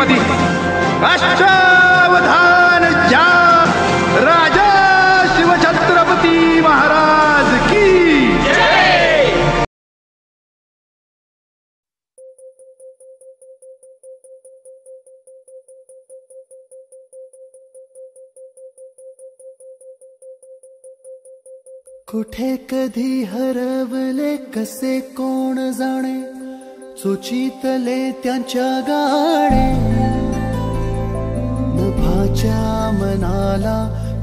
श्रीपती अष्टावधान ज्या राजा शिवछत्रपती महाराज की जय। कुठे कधी हरवले कसे कोण जाणे, सुचितले त्यांच्या गाणे, नभाच्या मनाला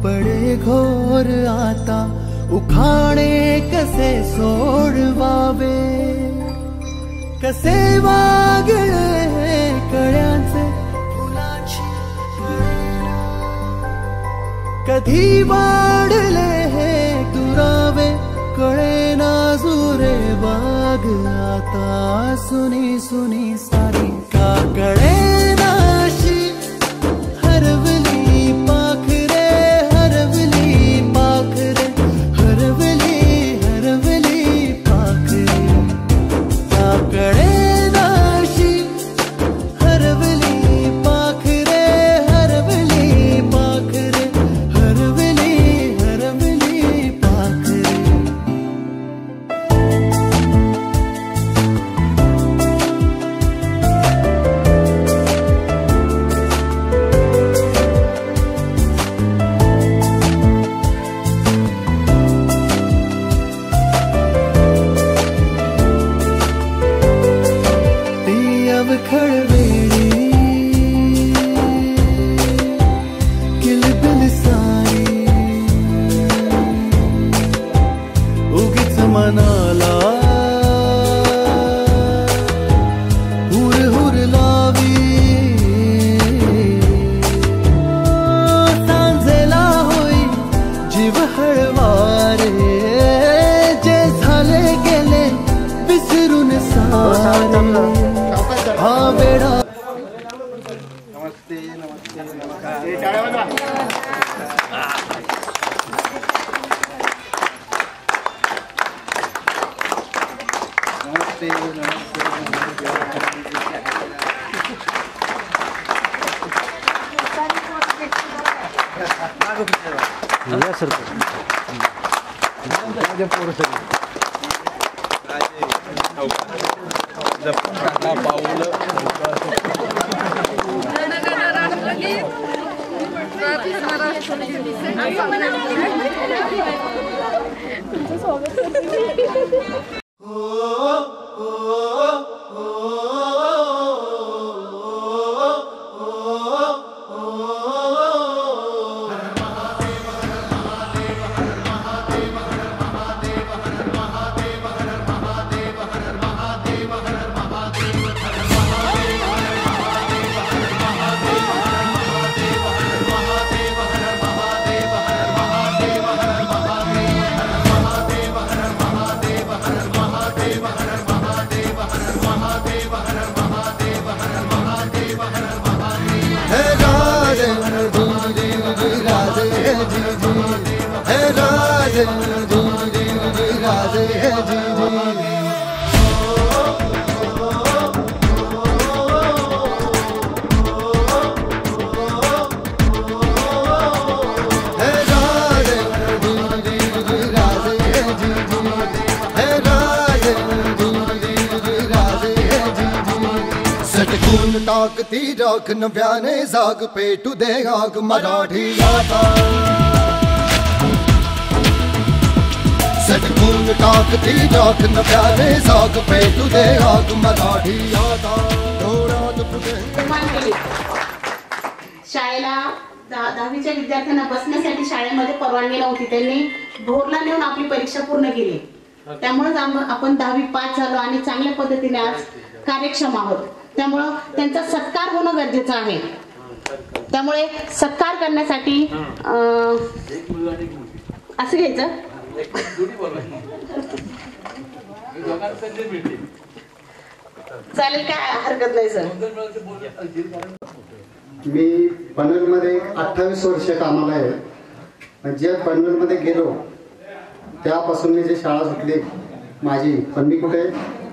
पडे घोर आता, उखाणे कसे सोडवावे, कसे वागळे कळ्यांचे फुलाची कळेना, कधी वाढले हे दुरावे कळेना जुरे बाग आता, सुनी सुनी सारी का कळेनाशी हरवली पाखरे, हरवली पाखरे, हरवली हरवली पाखरे, का कळेनाशी हरवली पाखरे, हरवली पाखरे, हरवली हरवली पाखरे। ती अवखळ वेळी किलबिल सारी, उगीच मनाला हुर हुर लावी, सांजेला होई जीव हळवारे, जे झाले गेले विसरून सारे, हा वेडा नमस्ते नमस्ते नमस्कार। नमस्ते ताकती राख नव्याने जाग पेटू दे आग मराठी आता, सटकून टाकती राख नव्याने जाग पेटू दे आग मराठी आता, डोळ्यात फुटे। शाळेला 10वीच्या विद्यार्थ्यांना बसण्यासाठी शाळेमध्ये परवानगी नव्हती, त्यांनी भोरला नेऊन आपली परीक्षा पूर्ण केली, त्यामुळे आपण 10वी पास झालो आणि चांगल्या पद्धतीने आज कार्यक्षम आहोत, त्यामुळं त्यांचा सत्कार होणं गरजेचं आहे। त्यामुळे सत्कार करण्यासाठी असं घ्यायचं, चालेल काय हरकत नाही सर। मी पनवेलमध्ये 28 वर्ष कामाला आहे, जे पनवेलमध्ये गेलो त्यापासून मी जे शाळा सुटली माझी, पण मी कुठे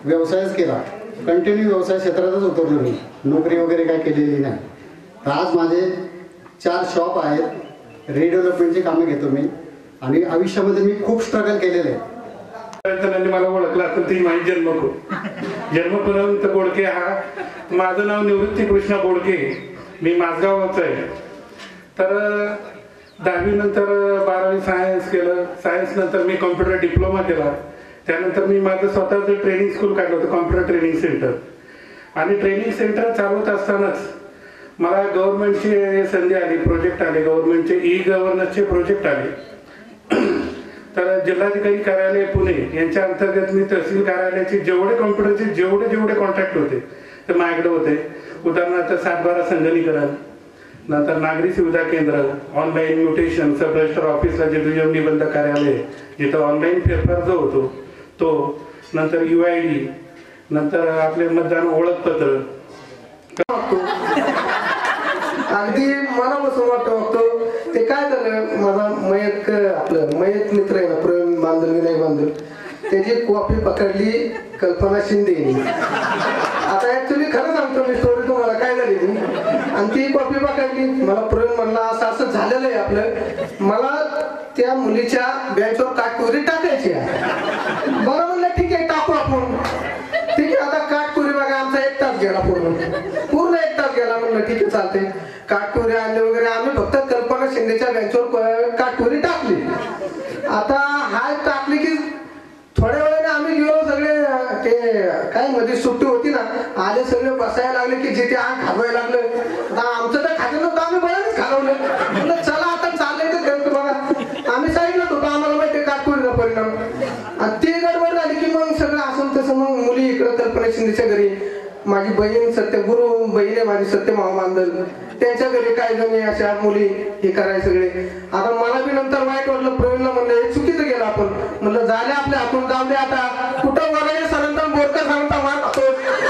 व्यवसायच केला, कंटिन्यू व्यवसाय क्षेत्रातच उतरलो मी, नोकरी वगैरे काय केलेली नाही. तर आज माझे 4 शॉप आहेत, रिडेव्हलपमेंटची कामं घेतो मी आणि आयुष्यामध्ये मी खूप स्ट्रगल केलेलं आहे. मला ओळखलं असेल ती माझी जन्मपर्यंत बोडके हा. माझं नाव निवृत्ती कृष्णा बोडके, मी माझगावचं आहे. तर 10वी नंतर 12वी सायन्स केलं. सायन्स नंतर मी कॉम्प्युटर डिप्लोमा केला. त्यानंतर मी माझं स्वतःचं ट्रेनिंग स्कूल काढलं होतं, कॉम्प्युटर ट्रेनिंग सेंटर. आणि ट्रेनिंग सेंटर चालवत असतानाच मला गव्हर्नमेंटची संधी आली, प्रोजेक्ट आले, गव्हर्नमेंटचे ई-गव्हर्नन्सचे प्रोजेक्ट आले. तर जिल्हाधिकारी कार्यालय पुणे यांच्या अंतर्गत मी तहसील कार्यालयाचे जेवढे कॉम्प्युटरचे जेवढे कॉन्ट्रॅक्ट होते ते माझ्याकडे होते. उदाहरणार्थ 7-12 संगणकीकरण, नंतर नागरी सुविधा केंद्र, ऑनलाईन म्युटेशन, सब रजिस्टर ऑफिसला जे दुय्यम निबंध कार्यालय जिथं ऑनलाईन फेरफार जो होतो तो, नंतर UID, नंतर आपले मतदान ओळखपत्र. अगदी मनापासून वाटतो. ते काय झालं, माझा मयत मित्र आहे ना प्रवीण बांधल विनायक बांधल, त्याची कॉपी पकडली कल्पना शिंदे. आता ऍक्च्युली खरं सांगतो मी स्टोरी तुम्हाला काय झाली ती. आणि ती कॉपी पकडली, मला प्रवीण म्हणला असं झालेलं आहे आपलं, मला त्या मुलीच्या बेंचवर काटकोरी टाकायची आहे. बरं म्हणलं ठीक आहे टाकू आपण. ठीक आहे, आता काटकोरी बघा आमचा 1 तास गेला, पूर्ण 1 तास गेला. म्हणलं ठीक आहे चालते. काटकोरी आणले वगैरे, आम्ही फक्त कल्पना शिंदेच्या बेंचवर काटकोरी टाकली. आता हा टाकली की थोड्या वेळाने आम्ही गेलो सगळे, ते काय मध्ये सुट्टी होती ना, आले सगळे बसायला लागले की जिथे आग घालवायला लागलं. आता आमचं तर खाजं नव्हतं, आम्ही बरंच घालवलं. म्हणलं चला आता चाललंय तर करतो बघा. आम्ही सांगितलं होतं आम्हाला माहिती काटकोरीचा परिणाम. आणि ते गडबड झाली की मग सगळं असं तसं. मग मुली इकडं कल्पना शिंदेच्या घरी, माझी बहीण सत्यगुरु बहीण आहे माझी सत्यभामा बांधल, त्यांच्या घरी काही जणी अशा मुली हे करायचे सगळे. आता मला बी नंतर वाईट वाटलं. प्रवीणला म्हणलं हे चुकीचं गेलं आपण. म्हणलं झाले आपल्या हातून, जाऊ दे आता. कुठं वरायला सरांचा बोरकर सांगता मार खातो,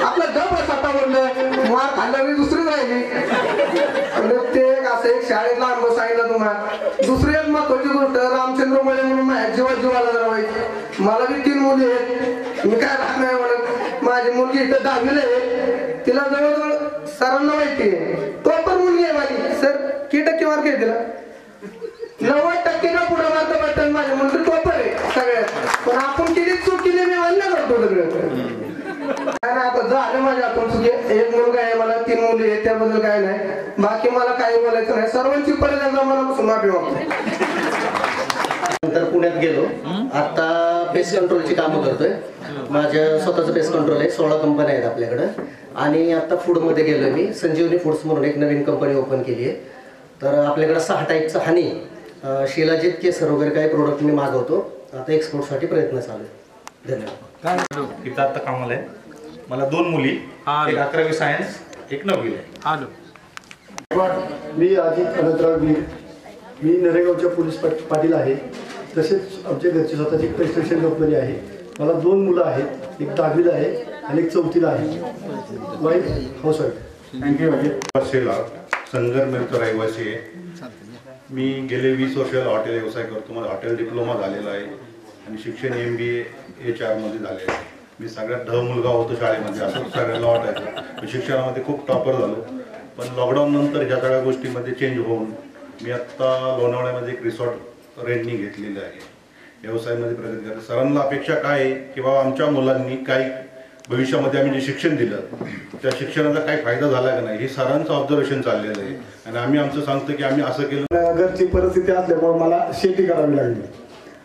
आपलं गप स्वतः म्हणलं मार खाल्ल्याने दुसरी राहिली. ते असं एक शाळेतला अनुभव सांगितला तुम्हाला. दुसरी एक महत्वाची गोष्ट, रामचंद्र मळे म्हणून जीवाला जरा वाईट. मला बी 3 मुली आहेत, मी काय राहत नाही म्हणत. माझी मुलगी इथं 10वीला आहे, तिला जवळजवळ सरांना माहिती आहे. तो पण मुलगी आहे माझी. सर किती टक्के मार्क आहे तिला? 90% ना पुढे मार्क पडतात. माझी मुलगी टॉपर आहे सगळ्यात. पण आपण किती चूक केली मी मान्य करतो सगळं. आता झालं माझ्या हातून चुकी. एक मुलगा आहे मला, 3 मुली आहेत, त्याबद्दल काय नाही. बाकी मला काही बोलायचं नाही. सर्वांची पहिल्यांदा मनापासून माफी मागतो. नंतर पुण्यात गेलो. आता पेस्ट कंट्रोलची कामं करतोय. माझं स्वतःचं पेस्ट कंट्रोल आहे. 16 कंपन्या आहेत आपल्याकडं. आणि आता फूडमध्ये गेलोय मी. संजीवनी फूड्स म्हणून एक नवीन कंपनी ओपन केली आहे. तर आपल्याकडं 6 टाईपचं हनी, शिलाजीत, केसर वगैरे काही प्रोडक्ट मी मागवतो. आता एक्सपोर्टसाठी प्रयत्न चालू आहे. धन्यवाद. इथं आता कामाला आहे. मला 2 मुली, एक 11वी सायन्स, एक 9वी आहे. मी अजित अनंतराव वीर, मी नरेगावच्या पोलीस पाटील आहे. तसेच आमच्या घरची स्वतःची प्रेस्क्रिप्शन कंपनी आहे. मला 2 मुलं आहेत, एक 10वीला आहे आणि एक 4थीला आहे. Wife house wife. थँक्यू. संगमनेरचा रहिवासी आहे. मी गेले 20 वर्ष हॉटेल व्यवसाय करतो. माझा हॉटेल डिप्लोमा झालेला आहे आणि शिक्षण MBA HR मध्ये झालेलं आहे. मी सगळ्यात ढ मुलगा होतो शाळेमध्ये, असं सगळ्यांना वाटायचं. शिक्षणामध्ये खूप टॉपर झालो. पण लॉकडाऊन नंतर ह्या सगळ्या गोष्टीमध्ये चेंज होऊन मी आत्ता लोणावळ्यामध्ये एक रिसॉर्ट रेंटनी घेतलेलं आहे. व्यवसायामध्ये प्रगती करतो. सरांना अपेक्षा काय आहे की बाबा आमच्या मुलांनी काही भविष्यामध्ये आम्ही जे शिक्षण दिलं त्या शिक्षणाचा काही फायदा झाला का नाही हे सरांचं ऑब्झर्वेशन चाललेलं आहे. आणि आम्ही आमचं सांगतो की आम्ही असं केलं. घरची परिस्थिती असल्यामुळे मला शेती करावी लागली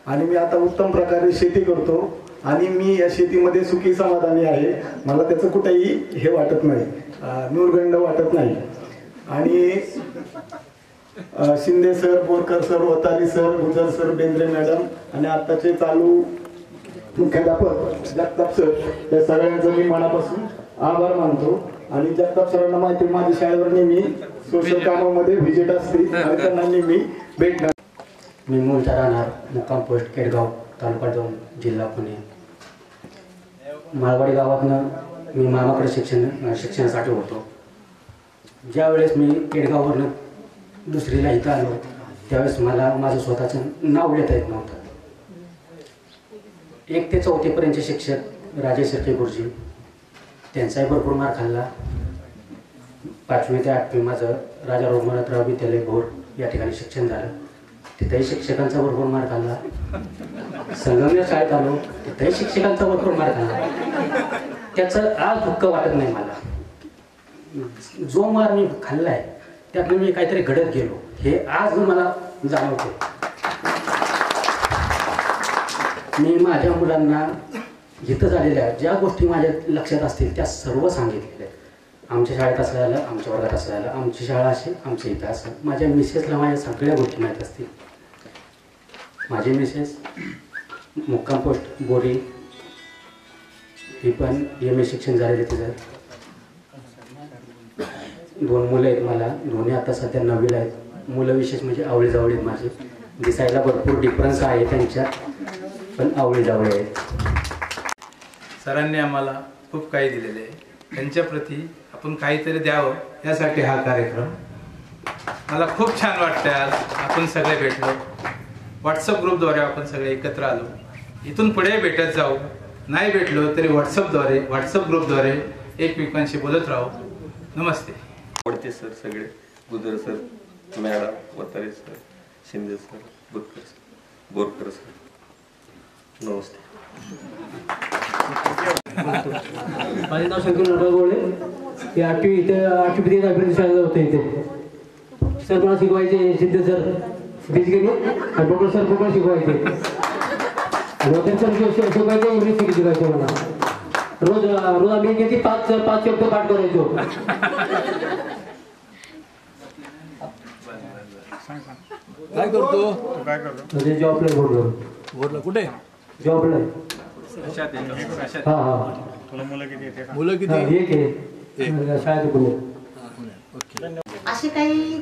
आणि मी आता उत्तम प्रकारे शेती करतो आणि मी या शेतीमध्ये सुखी समाधानी आहे. मला त्याचं कुठेही हे वाटत नाही, न्यूनगंड वाटत नाही. आणि Shinde sir, Borkar sir, Vatari sir, Gujar sir, Bendre madam आणि आत्ताचे चालू मुख्याध्यापक जगताप सर, या सगळ्यांचं मी मनापासून आभार मानतो. आणि जगताप सरांना माहिती, माझ्या शाळेवर नेहमी सोशल कामामध्ये व्हिजिट असते आणि त्यांना नेहमी भेटणार. मी मूळचा राहणार, मुक्काम पोस्ट केडगाव, तालुका दौंड, जिल्हा पुणे. माळवाडी गावातनं मी मामाकडे शिक्षणासाठी होतो. ज्यावेळेस मी केडगाववरनं दुसरीला इथं आलो त्यावेळेस मला माझं स्वतःचं नाव लिहिता येत नव्हतं. 1 ते 4थीपर्यंतचे शिक्षक राजेश शेट्टी गुरुजी, त्यांचाही भरपूर मार खाल्ला. 5वी ते 8वी माझं राजा रघुनाथराव विद्यालय भोर या ठिकाणी शिक्षण झालं. तिथेही शिक्षकांचा भरपूर मार खाल्ला. संगमनेर शाळेत आलो, तिथेही शिक्षकांचा भरपूर मार खाल्ला. त्याचं आज दुःख वाटत नाही मला. जो मार मी खाल्लाय त्यातून मी काहीतरी घडत गेलो हे आज मला जाणवते. मी माझ्या मुलांना इथं झालेल्या ज्या गोष्टी माझ्या लक्षात असतील त्या सर्व सांगितलेल्या आहेत. आमच्या शाळेत असं झालं, आमच्या वर्गात असं झालं, आमची शाळा अशी, आमच्या इथं असं. माझ्या मिसेसला माझ्या सगळ्या गोष्टी माहीत असतील. माझी मिसेस मुक्काम पोस्ट बोरी, ती पण MA शिक्षण झालेलं तिचं. 2 मुलं आहेत मला, दोन्ही आता सध्या 9वीला आहेत. मुलं विशेष म्हणजे आवळी जावळी आहेत माझी. दिसायला भरपूर डिफरन्स आहे त्यांच्यात, पण आवळी जावळी आहेत. सरांनी आम्हाला खूप काही दिलेले आहे. त्यांच्या प्रती आपण काहीतरी द्यावं यासाठी हा कार्यक्रम. मला खूप छान वाटतं आज आपण सगळे भेटलो. व्हॉट्सअप ग्रुपद्वारे आपण सगळे एकत्र आलो. इथून पुढे भेटत जाऊ. नाही भेटलो तरी व्हॉट्सअप ग्रुपद्वारे एकमेकांशी बोलत राहू. नमस्ते. आवडते सर सगळे, Gujar sir, madam, Vatare sir, Shinde sir, Butkar sir, Borkar sir, नमस्ते. माझे नाव शंकर नटराजगोळे. ते 8वी ते 8वी ते 10वी शाळेला होते इथे. सर मला शिकवायचे शिंदे सर बीजगिरी आणि डॉक्टर सर पण शिकवायचे. वकील सर शिकवायचे, इंग्लिश शिकवायचे मला. रोज आम्ही किती 5 शब्द पाठ करायचो. काय करतो? जॉबला बोललो. कुठे जॉबला? मुलं किती? असे काही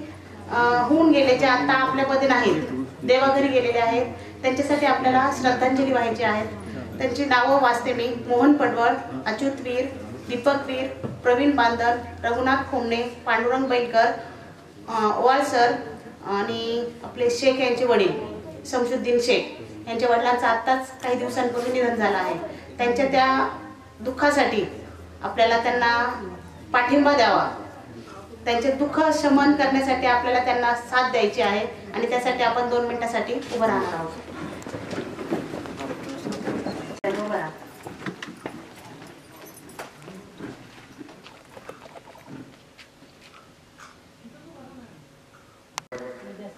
होऊन गेले जे आता आपल्यामध्ये नाहीत, देवाघरी गेलेले आहेत, त्यांच्यासाठी आपल्याला श्रद्धांजली व्हायची आहेत. त्यांची नावं वाचते मी. मोहन पडवळ, अच्युत वीर, दीपक वीर, प्रवीण बांदर, रघुनाथ खोमणे, पांडुरंग बैलकर, ओवाळ सर आणि आपले शेख यांचे वडील शमशुद्दीन शेख यांच्या वडिलांचं आत्ताच काही दिवसांपूर्वी निधन झालं आहे. त्यांच्या त्या दुःखासाठी आपल्याला त्यांना पाठिंबा द्यावा. त्यांचे दुःख शमन करण्यासाठी आपल्याला त्यांना साथ द्यायची आहे आणि त्यासाठी आपण 2 मिनिटासाठी उभं राहणार आहोत.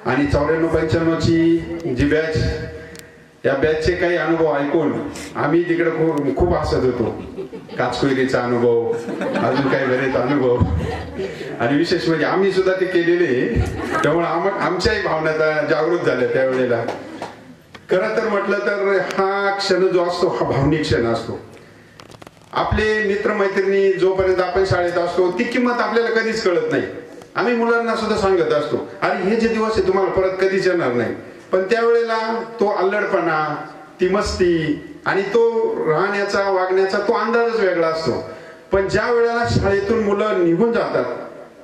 आणि 94-95ची जी बॅच, या बॅचचे काही अनुभव ऐकून आम्ही तिकडे खूप हसत होतो. काचकोयरीचा अनुभव, अजून काही बरेच अनुभव, आणि विशेष म्हणजे आम्ही सुद्धा ते केलेले. त्यामुळे आमच्याही भावना जागृत झाल्या त्यावेळेला. खरं तर म्हटलं तर हा क्षण जो असतो हा भावनिक क्षण असतो. आपले मित्रमैत्रिणी जोपर्यंत आपण शाळेत असतो ती किंमत आपल्याला कधीच कळत नाही. आम्ही मुलांना सुद्धा सांगत असतो, अरे हे जे दिवस आहे तुम्हाला परत कधीच येणार नाही. पण त्यावेळेला तो अल्लडपणा, ती मस्ती आणि तो राहण्याचा वागण्याचा तो अंदाजच वेगळा असतो. पण ज्या वेळेला शाळेतून मुलं निघून जातात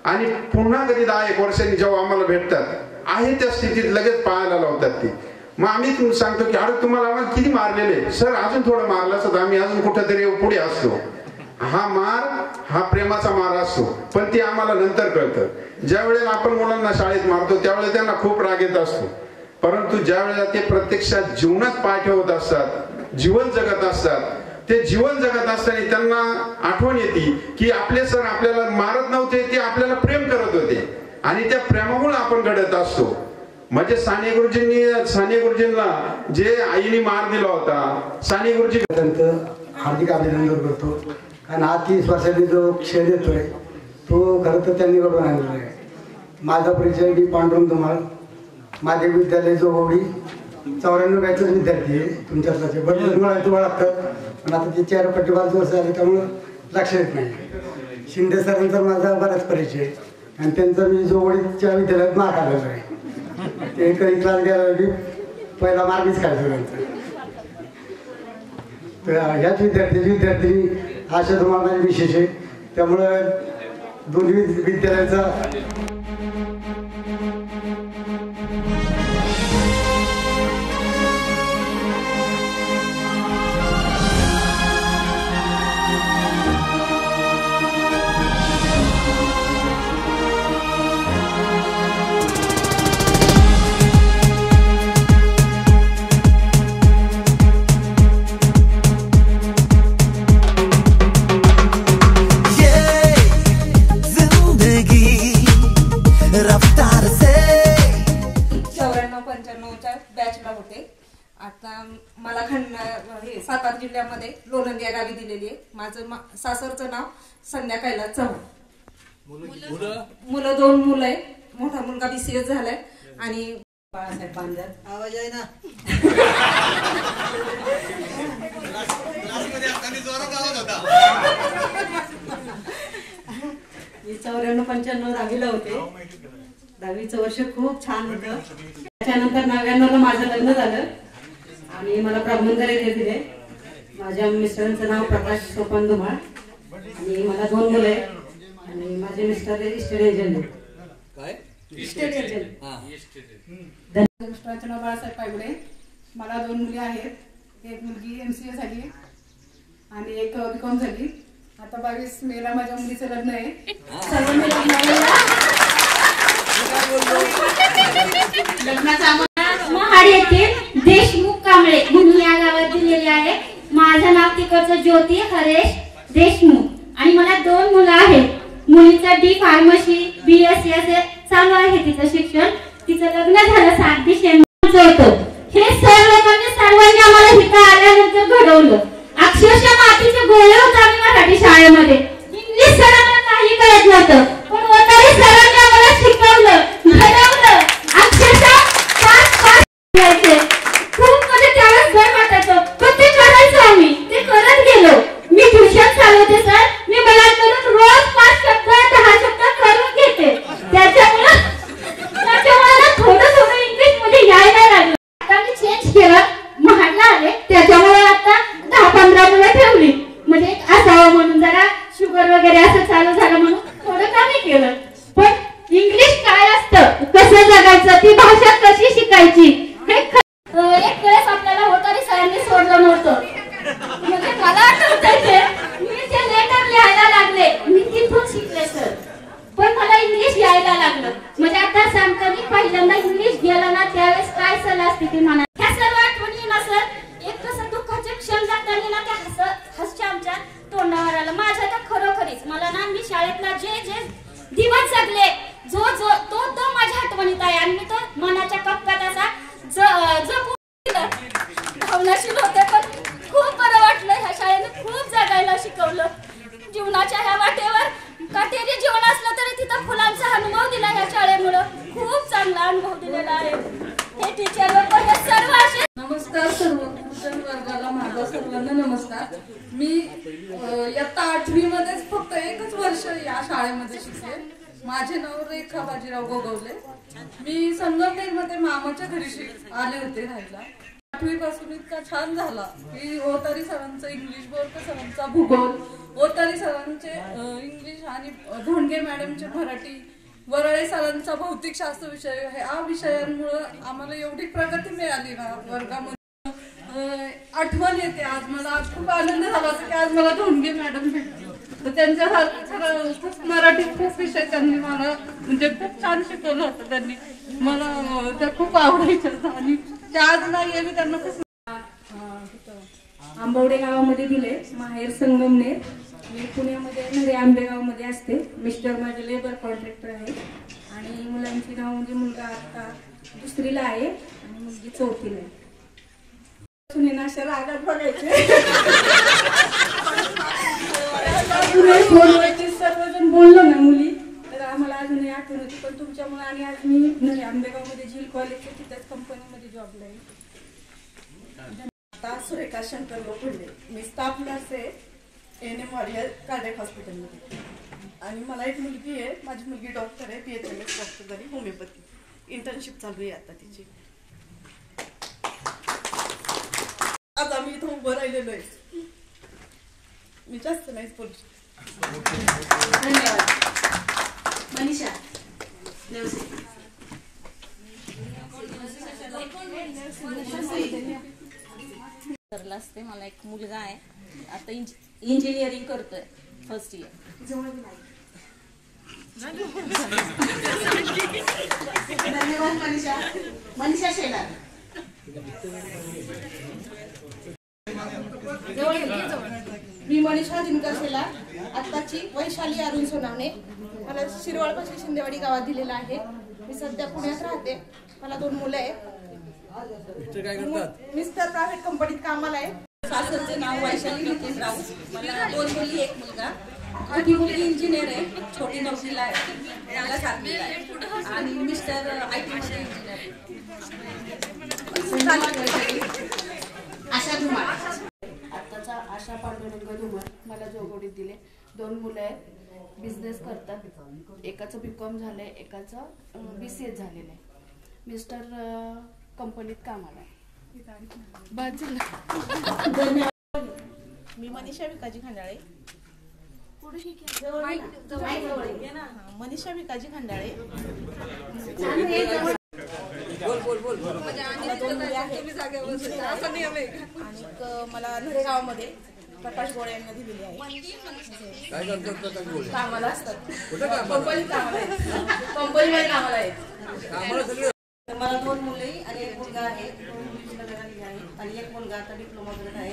आणि पुन्हा कधी 10-1 वर्षांनी जेव्हा आम्हाला भेटतात, आहे त्या स्थितीत लगेच पाहायला लावतात ती. मग आम्ही सांगतो की अरे तुम्हाला आम्हाला किती मारलेले सर, अजून थोडं मारलं असतं आम्ही अजून कुठेतरी पुढे असतो. हा मार हा प्रेमाचा मार असतो, पण ते आम्हाला नंतर कळतं. ज्या वेळेला आपण मुलांना शाळेत मारतो त्यावेळेला त्यांना खूप राग येत असतो. परंतु ज्या वेळेला ते प्रत्यक्षात जीवनात पाय ठेवत असतात, जीवन जगत असतात, ते जीवन जगत असताना त्यांना आठवण येते की आपले सर आपल्याला मारत नव्हते, ते आपल्याला प्रेम करत होते आणि त्या प्रेमामुळे आपण घडत असतो. म्हणजे साने गुरुजींना जे आईने मार दिला होता, साने गुरुजी हार्दिक अभिनंदन करतो. कारण हा 30 वर्षांनी जो खेळ देतोय तो खरं तर त्यांनी घडवून आणलेला आहे. माझा परिचय मी पांडुरंग धुमाळ, माझे विद्यालय जो होळी 94 बॅचच विद्यार्थी आहे. तुमच्यातलाचे बरेच लागतात, पण आता ते 4-5 वर्ष झाले त्यामुळं लक्ष येत नाही. शिंदे सरांचा माझा बराच परिचय आणि त्यांचा मी जो होळीच्या विद्यालयात मार्क आलेला आहे. ते कधी क्लास घ्यायला पहिला मार्क मीच काढतो त्यांचा. तर ह्याच विद्यार्थी अशा तुम्हाला विशेष आहे. त्यामुळं दोन्ही विद्यालयाचा रफ्तार से 94-95च्या बॅचला होते. आता मला हे सातारा जिल्ह्यामध्ये लोणंद या गावी दिलेली आहे. माझं सासरचं नाव संध्या कैलास चव्हाण. मुलं 2 मुलं आहे. मोठा मुलगा BCS झालाय आणि बाळासाहेब बांधर. आवाज आहे ना. 94-95 दहावीला होते. 10वीचं वर्ष खूप छान होतं. त्याच्यानंतर 99ला माझं लग्न झालं आणि मला ब्राह्मणगार येथे दिले. माझ्या मिस्टरांचं नाव प्रकाश सोपान धुमाळ आणि मला 2 मुलं आहेत आणि माझे मिस्टर इस्टेट एजंट आहेत. काय इस्टेट एजंट. मिस्टरांचं नाव बाळासाहेब पायगुडे. मला 2 मुली आहेत. एक मुलगी MCA झाली आणि एक BCom झाली. आता 22 मेला माझ्या मुलीचं लग्न आहे. सर्व महाड येथे देशमुख कांबळे म्हणून या गावात दिलेले आहे. माझं नाव तिकडचं ज्योती हरेश देशमुख आणि मला 2 मुलं आहेत. मुलीचं D फार्मसी BSc असे चालू आहे तिचं शिक्षण. तिचं लग्न झालं 7 डिसेंबरचं होतं. हे सर्वांनी आम्हाला इथं आल्यानंतर घडवलं. अक्षरशः मातीचे गोळे होते आम्ही मराठी शाळेमध्ये. इंग्लिश सरांना काही कळत नव्हतं पण वतारी सरांनी आम्हाला शिकवलं, घडवलं. अक्षरशः 5 यायचे. खूप म्हणजे त्यावेळेस भय वाटायचं पण ते करायचं आम्ही. ते करत गेलो. मी ट्युशन चालवते सर. मी मुलांकडून रोज 5 शब्द 10 शब्द करून घेते. त्याच्यामुळे थोडं इंग्लिश मध्ये यायला लागलं. आता मी चेंज केलं. महाडला आले त्याच्यामुळे आता 10-15 मुलं ठेवली. म्हणजे एक असावं म्हणून जरा शुगर वगैरे असं चालू झालं म्हणून थोडं कमी केलं. पण इंग्लिश काय असतं, कसं जगायचं, ती भाषा कशी शिकायची हे एक वेळेस आपल्याला होतारी सरांनी सोडलं नव्हतं. म्हणजे मला आठवतंय मी जे लेटर लिहायला लागले मी तिथून शिकले सर. पण मला इंग्लिश यायला लागलं. म्हणजे आता सांगताना पहिल्यांदा इंग्लिश गेलं ना त्यावेळेस काय सल्ला असते ती म्हणा. ह्या सर्व आठवणी ना सर एक कसं दुःखाचे क्षण जाताना ना त्या हसच्या आमच्या तोंडावर आलं. माझ्या तर खरोखरीच मला ना मी शाळेतला जे दिवस जगले तो माझ्या आठवणीत आहे आणि मी तो मनाच्या कप्प्यात असा भावनाशील होते. पण खूप बरं वाटलं. ह्या शाळेने खूप जगायला शिकवलं. जीवनाच्या ह्या वाटेवर काटेरी जीवन असलं तरी तिथं फुलांचा अनुभव दिला. ह्या शाळेमुळे खूप चांगला अनुभव दिलेला आहे. हे टीचर वगैरे सर्व असे. नमस्कार सर्व वर्गाला माझा सर्वांना नमस्कार. मी इयत्ता 8वी मध्येच फक्त 1च वर्ष या शाळेमध्ये शिकले. माझे नाव रेखा बाजीराव गोगवले. मी संगमनेरमध्ये मामाच्या घरी आले होते राहायला. 8वी पासून इतका छान झाला की ओतारी सरांचं इंग्लिश, बोरकर सरांचा भूगोल, ओतारी सरांचे इंग्लिश आणि धोंडगे मॅडमचे मराठी, वरळे सरांचा भौतिकशास्त्र विषय, ह्या विषयांमुळे आम्हाला एवढी प्रगती मिळाली ना वर्गामध्ये. आठवण येते आज मला. आज खूप आनंद झाला की आज मला धोंडगे मॅडम भेटले. तर त्यांच्या मराठी खूप विषय त्यांनी मला म्हणजे खूप छान शिकवलं होतं. त्यांनी मला त्या खूप आवडायच्या आणि त्या आज नाहीये. मी त्यांना खूप आंबवडे गावामध्ये दिले. माहेर संगमनेर. मी पुण्यामध्ये नरे आंबेगावमध्ये असते. मिस्टर माझे लेबर कॉन्ट्रॅक्टर आहे आणि मुलांची नाव म्हणजे मुलगा आता 2रीला आहे आणि मुलगी 4थीला आहे. सुनेनाशा रागात बघायचे. सर्वजण बोललो ना मुली तर आम्हाला अजूनही आठवण होती. पण तुमच्यामुळे आणि आज मी नरे आंबेगावमध्ये झील कॉलेजच्या तिथेच कंपनीमध्ये जॉबला आहे. आता सुरेखा शंकर लोखंडे. मी स्टाफ नर्स आहे NM वॉरियर कार्डियक हॉस्पिटलमध्ये आणि मला एक मुलगी आहे. माझी मुलगी डॉक्टर आहे. PHMS डॉक्टर झाली होमिओपॅथी. इंटर्नशिप चालू आहे आता तिची. आज आम्ही इथं उभं राहिलेलो आहे. मी जास्त नाहीच बोलू शकते. धन्यवाद. मनीषा असते. मला एक मुलगा आहे आता इंजिनिअरिंग करतोय फर्स्ट इयर. धन्यवाद मनीषा. मनीषा शेलार. मी मनीषा दिनकर शेलार. आत्ताची वैशाली अरुण सोनावणे. मला शिरवाळपाशी शिंदेवाडी गावात दिलेला आहे. मी सध्या पुण्यात राहते. मला 2 मुलं आहेत. मिस्टर प्रायव्हेट कंपनीत कामाला आहे. सासरचे नाव वैशाली नितीन राऊत. मला 2 मुली 1 मुलगा. मोठी मुलगी इंजिनियर आहे, छोटी नोकरीला आहे, मुलगा 7वीला आहे आणि मिस्टर IT मध्ये इंजिनियर आहे. आशा धुमाळ. आताचा आशा पांडुरंग धुमाळ मला जोगोडीत दिले. 2 मुलं आहेत, बिझनेस करतात. एकाचं BCom झालंय, एकाचं BCA झालेलं आहे. मिस्टर कंपनीत कामाला आहे. मी मनीषा विकाजी खंडाळे. मनीषा विकाजी खंडाळे. आणि मला नरेगावमध्ये प्रकाश गोळे यांना दिलेली आहे. काय करतात प्रकाश गोळे? कामाला असतात. कंपनीत कामाला आहेत. कंपनीमध्ये कामाला आहेत. मला 2 मुले आणि 1 मुलगा आहे. 2 मुली लग्न झालेली आहेत आणि 1 मुलगा आता डिप्लोमा करत आहे.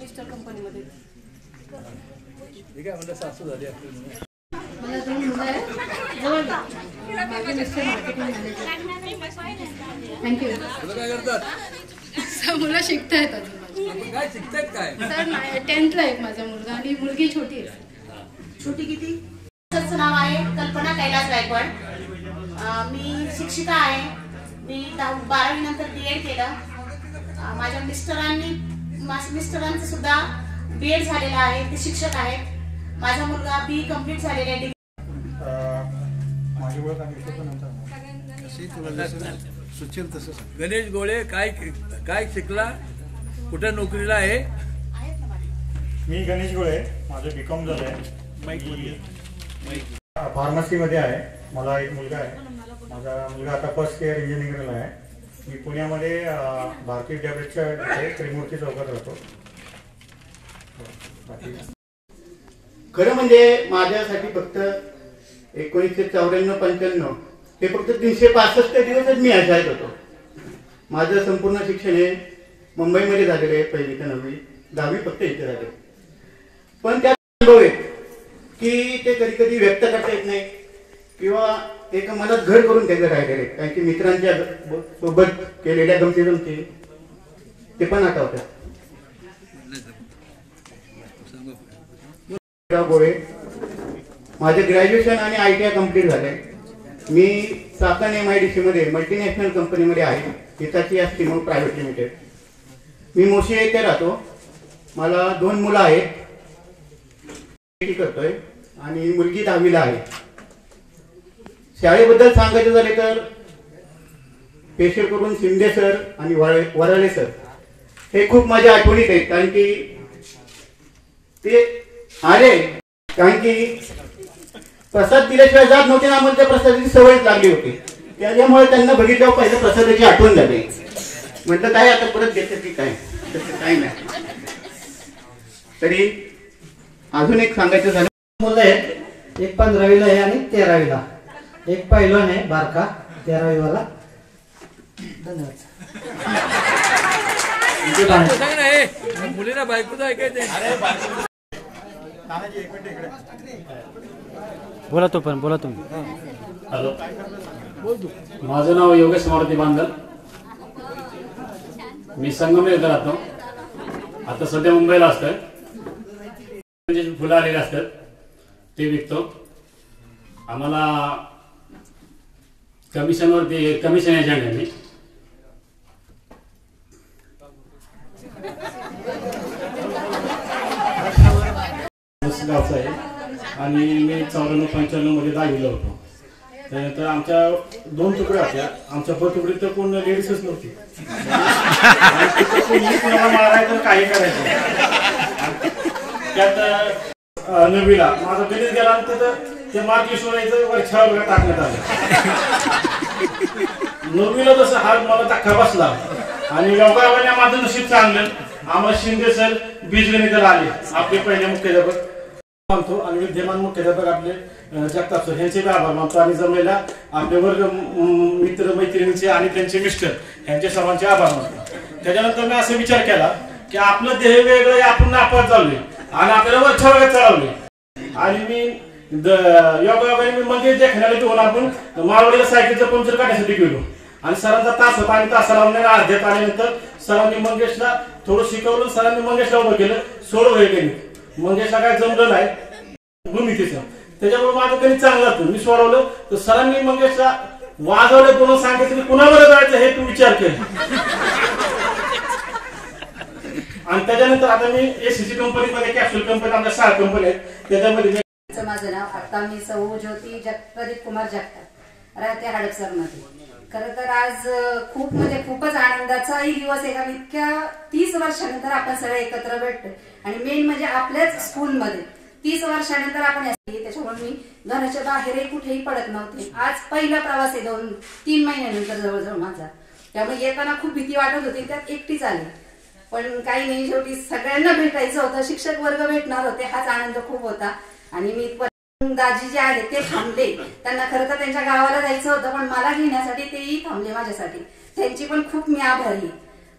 मिस्टर कंपनीमध्ये. ठीक आहे म्हणजे सासू झाली आपली. मला 2 मुलं आहेत. माझे मिस्टर मार्केटिंग मॅनेजर. थँक्यू. तुला काय करतात? मुलं शिकतायत अजून. आपण काय शिकतायत काय? सर 10th ला आहे माझा मुलगा आणि मुलगी छोटी आहे. छोटी किती? त्याचं नाव आहे कल्पना कैलास गायकवाड. मी शिक्षिका आहे. मी 12वी नंतर B.Ed केलं. माझ्या मिस्टरांचं सुद्धा B.Ed झालेलं आहे, ते शिक्षक आहेत. माझा मुलगा BE कंप्लीट झालेला आहे. माझी ओळख सुशील तसं. गणेश गोळे काय शिकला, कुठे नोकरीला आहे? मी गणेश गोळे, माझं BCom झालंय. फार्मसीमध्ये आहे. मला 1 मुलगा आहे. माझा मुलगा आता फर्स्ट इयर इंजिनिअरिंगला आहे. मी पुण्यामध्ये भारतीय विद्यापीठच्या त्रिमूर्ती चौकात राहतो. खरं म्हणजे माझ्यासाठी फक्त 1994-95 हे फक्त 365 दिवसच मी शाळेत होतो. माझं संपूर्ण शिक्षण हे मुंबईमध्ये झालेलं आहे. 1ली ते 9वी, 10वी फक्त इथे झाले. पण त्यात अनुभव आहेत की ते कधी कधी व्यक्त करता येत नाही किंवा एक मनात घर करून त्याचं राहिलेले, कारण की मित्रांच्या सोबत केलेल्या गमती ते पण आठवतात. गोळे, माझे ग्रॅज्युएशन आणि ITI कंप्लीट झाले. मी साकन MIDC मध्ये मल्टीनॅशनल कंपनीमध्ये आहे, हिताची स्टीमर प्रायव्हेट लिमिटेड. मी मोशी येथे राहतो. मला 2 मुलं आहेत, करतोय आणि मुलगी 10वीला आहे. शाळेबद्दल सांगायचं झाले तर स्पेशल करून शिंदे सर आणि वराळे सर हे खूप माझ्या आठवणीत आहेत, कारण की ते आले कारण की प्रसाद दिल्याशिवाय जात नव्हते ना. आम्हाला त्या प्रसादाची सवय लागली होती. त्याच्यामुळे त्यांना बघितल्यावर पहिल्या प्रसादाची आठवण झाली. म्हटलं काय आता परत घेतात की काय, काय नाही. तरी अजून एक सांगायचं झालं, मुलं आहेत. 1 15वीला आहे आणि 13वीला. 1 पहिलवान आहे बारका 13वी वाला. धन्यवाद. मुलीला बायकोचं ऐकायचं. बोला तो पण बोला तुम्ही. हॅलो, माझं नाव योगेश मारुती बांदल. मी संगमनेर राहतो. आता सध्या मुंबईला असतोय. फुलं आलेले असतात ते विकतो. आम्हाला कमिशनवरती कमिशन एजंट आहे मी. गावचा आहे आणि मी 94-95 मध्ये 10वीला होतो. त्यानंतर आमच्या 2 तुकड्या होत्या. आमच्या तुकडीत तर कोण लेडीजच नव्हती. मारायचं काही करायचं. त्यात 9वीला माझा गणित गेला आणि तिथं ते मार्क सोडायचं वरच्यावर टाकण्यात आलं. 9वीला तसं हा मला धक्का बसला आणि योगायोगाने माझं नशीब चांगलं. आम्हाला शिंदे सर बीजगणिताला आले, आपले पहिले मुख्याध्यापक मानतो आणि विद्यमान मुख्याध्यापक आपले जगताप सर यांचे आभार मानतो. आणि जमलेल्या आपले वर्ग मित्र मैत्रिणींचे आणि त्यांचे मिस्टर यांचे सर्वांचे आभार मानतो. त्याच्यानंतर मी असा विचार केला की आपलं ध्येय वेगळं, आपण नापास झालोय आणि आपल्याला वरच्या वर्गात चढवले. आणि मी योगायोगाने मी मंगेश देखण्याला घेऊन आपण माळवाडीला सायकलचं पंक्चर काढण्यासाठी गेलो आणि सरांचा तास होता आणि तासाला अर्ध्यात आल्यानंतर सरांनी मंगेशला थोडं शिकवलं. सरांनी मंगेशला उभं केलं, सोडव हे गणित. मंगेशला काय जमलं नाही भूमितीचं, त्याच्यामुळे माझं गणित चांगलं जातं. मी सोडवलं तर सरांनी मंगेशला वाजवलं, कोण सांगितलं की कुणावर जायचं हे तू विचार केला. आणि त्याच्यानंतर आता मी एसीसी कंपनीमध्ये कॅप्सूल कंपनी आमच्या 6 कंपनी आहेत त्याच्यामध्ये माझं नाव आता मी सौ ज्योती प्रदीप कुमार जगताप राहते हडपसर मध्ये. खरं तर आज खूपच आनंदाचाही दिवस आहे. कारण इतक्या 30 वर्षानंतर आपण सगळे एकत्र भेटतो आणि मेन म्हणजे आपल्याच स्कूलमध्ये 30 वर्षानंतर आपण त्याच्यामुळे मी घराच्या बाहेरही कुठेही पडत नव्हते. आज पहिला प्रवास आहे 2-3 महिन्यानंतर जवळजवळ माझा. त्यामुळे येताना खूप भीती वाटत होती, त्यात एकटीच आली. पण काही नाही, शेवटी सगळ्यांना भेटायचं होतं, शिक्षक वर्ग भेटणार होते, हाच आनंद खूप होता. आणि मी दाजी जे आहेत ते थांबले, त्यांना खरं तर त्यांच्या गावाला जायचं होतं पण मला घेण्यासाठी तेही थांबले माझ्यासाठी. त्यांची पण खूप मी आभारी.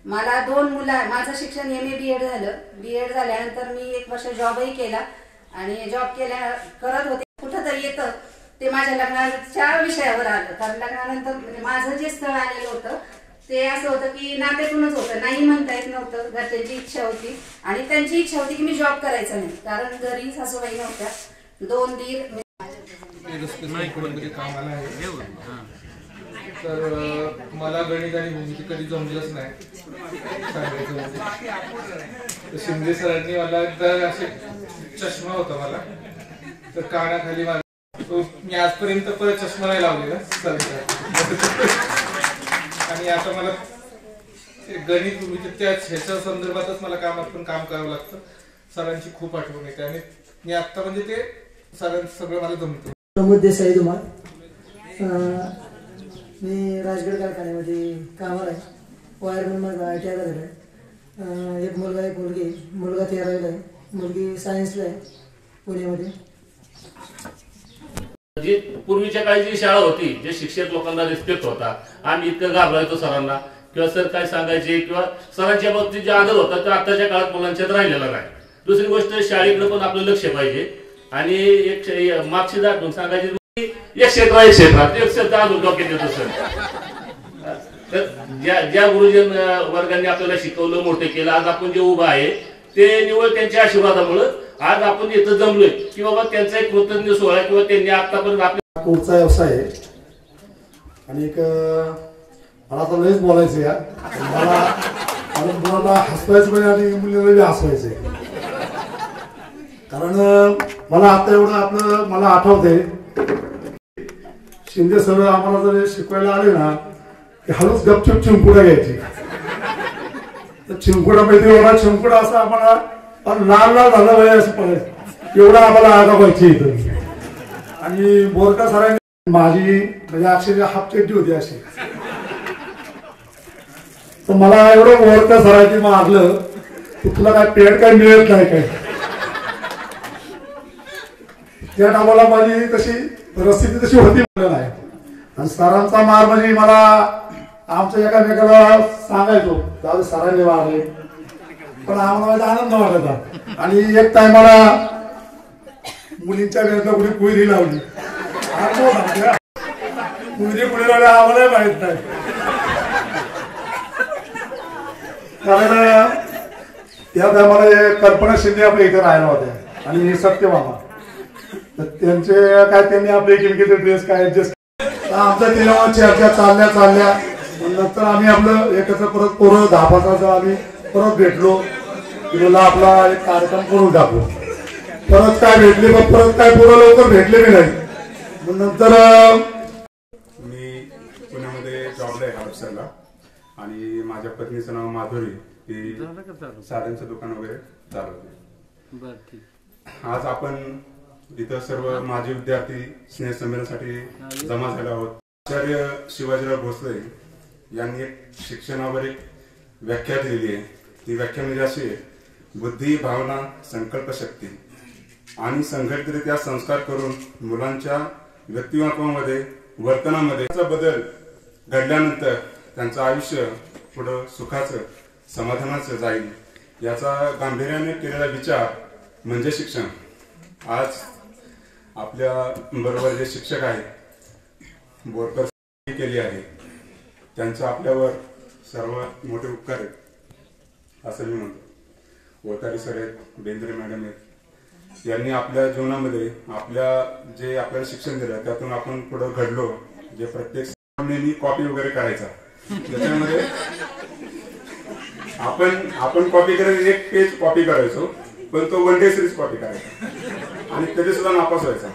मला 2 मुलं, माझं शिक्षण MA BEd झालं. BEd झाल्यानंतर मी 1 वर्ष जॉबही केला आणि जॉब करत होते. कुठंतरी येतं ते माझ्या लग्नाच्या विषयावर आलं. कारण लग्नानंतर म्हणजे माझं जे स्थळ आलेलं होतं ते असं होतं की नात्यातूनच होतं, नाही म्हणता येत नव्हतं. घरच्यांची इच्छा होती आणि त्यांची इच्छा होती की मी जॉब करायचा नाही, कारण घरी सासूबाई नव्हत्या, 2 दीर. कामाला आहे तर मला गणित आणि भूमिती कधी जमलंच नाही सांगायचं म्हणजे. शिंदे सरांनी मला एकदा असे चष्मा होता मला तर कानाखाली मी आजपर्यंत परत चष्मा नाही लावलेला आणि आता मला गणित भूमिती त्याच ह्याच्या संदर्भातच मला काम करावं लागतं. सरांची खूप आठवण येते आणि मी आता म्हणजे ते सरांचं सगळं मला जमतं. प्रमोद देसाई धुमाळ, मी राजगड कारखान्यामध्ये कामाला आहे. वायरमन माझा ITI झालेला आहे. 1 मुलगा 1 मुलगी. मुलगा 13वीला आहे, मुलगी सायन्सला आहे पुण्यामध्ये. जी पूर्वीच्या काळी जी शाळा होती, जे शिक्षक लोकांना रिस्पेक्ट होता, आम्ही इतकं घाबरायचो सरांना किंवा सर काय सांगायचे किंवा सरांच्या बाबतीत जे आदर होता तो आताच्या काळात मुलांच्यात राहिलेला नाही. दुसरी गोष्ट शाळेकडे पण आपलं लक्ष पाहिजे आणि एक मागची दाखवून सांगायची एक क्षेत्रात अजून डोक्यात येतो सर. तर ज्या गुरुजन वर्गाने आपल्याला शिकवलं, मोठे केलं, आज आपण जे उभं आहे ते निवड त्यांच्या आशीर्वादामुळे आज आपण इथं जमलोय की बाबा त्यांचा एक कृतज्ञ सोहळा किंवा त्यांनी आतापर्यंत आपल्या कोर्सचा व्यवसाय आहे. आणि एक मला आता लयच बोलायचं या मला हसवायचं पण आणि मुलीला हसवायचंय. कारण मला आता एवढं आपलं मला आठवतंय शिंदे सर आम्हाला जर शिकवायला आले ना की हळूच गपचूप चिंकुडा घ्यायची. चिंकुडा माहिती एवढा चिंकुडा असा आम्हाला लाल झालं पाहिजे असं पडायचं, एवढा आम्हाला आगा व्हायची इथं. आणि बोरका सरांनी माझी म्हणजे अक्षरशः हाफ चड्डी होती अशी, तर मला एवढं बोरका सरांनी मारलं की तुला काय पेड काय मिळत नाही काय. त्या टायमाला माझी तशी परिस्थिती तशी होती नाही. आणि सरांचा मार म्हणजे मला आमच्या एकामेकाला सांगायचो दादा सरांनी मारले, पण आम्हाला आनंद वाटायचा. आणि एक टायमाला मुलींच्या वेळेला कुणी कुयरी लावली, कुयरी कुणी लावली आम्हाला माहित नाही. कारण त्या टायमाला कल्पना शिंदे आपल्या इथे राहायला होत्या आणि सत्यमामा, तर त्यांनी आपले किमतीचे ड्रेस काय ऍडजस्ट, आमच्या तेव्हा चर्चा चालल्या नंतर आम्ही आपलं एकत्र परत पोरं 10-15 आम्ही परत भेटलो, तिला आपला एक कार्यक्रम करून टाकलो. परत काय भेटले मग परत काय पोरं लवकर भेटले बी नाही. नंतर मी पुण्यामध्ये जॉबला आहे हडपसरला आणि माझ्या पत्नीचं नाव माधुरी, ती साड्यांचं दुकान वगैरे चालवते. आज आपण इथं सर्व माजी विद्यार्थी स्नेहसंमेलनासाठी जमा झाले आहोत. आचार्य शिवाजीराव भोसले यांनी एक शिक्षणावर एक व्याख्या दिलेली आहे. ती व्याख्या म्हणजे अशी आहे, बुद्धी, भावना, संकल्प शक्ती आणि संघटितरित्या संस्कार करून मुलांच्या व्यक्तिमत्वामध्ये, वर्तनामध्ये बदल घडल्यानंतर त्यांचं आयुष्य पुढं सुखाचं, समाधानाचं जाईल, याचा गांभीर्याने केलेला विचार म्हणजे शिक्षण. आज आपल्या बरोबर जे शिक्षक आहेत बोरकर केली आहे त्यांचं आपल्यावर सर्वात मोठे उपकार आहेत असं मी म्हणतो. वतारी सर आहेत, बेंद्रे मॅडम आहेत, यांनी आपल्या जीवनामध्ये जे आपल्याला शिक्षण दिलं त्यातून आपण पुढे घडलो. जे प्रत्येक मी कॉपी वगैरे करायचा त्याच्यामध्ये आपण कॉपी करायचं, एक पेज कॉपी करायचो पण तो वन डे सिरीज कॉपी करायचा आणि तरी सुद्धा नापास व्हायचा.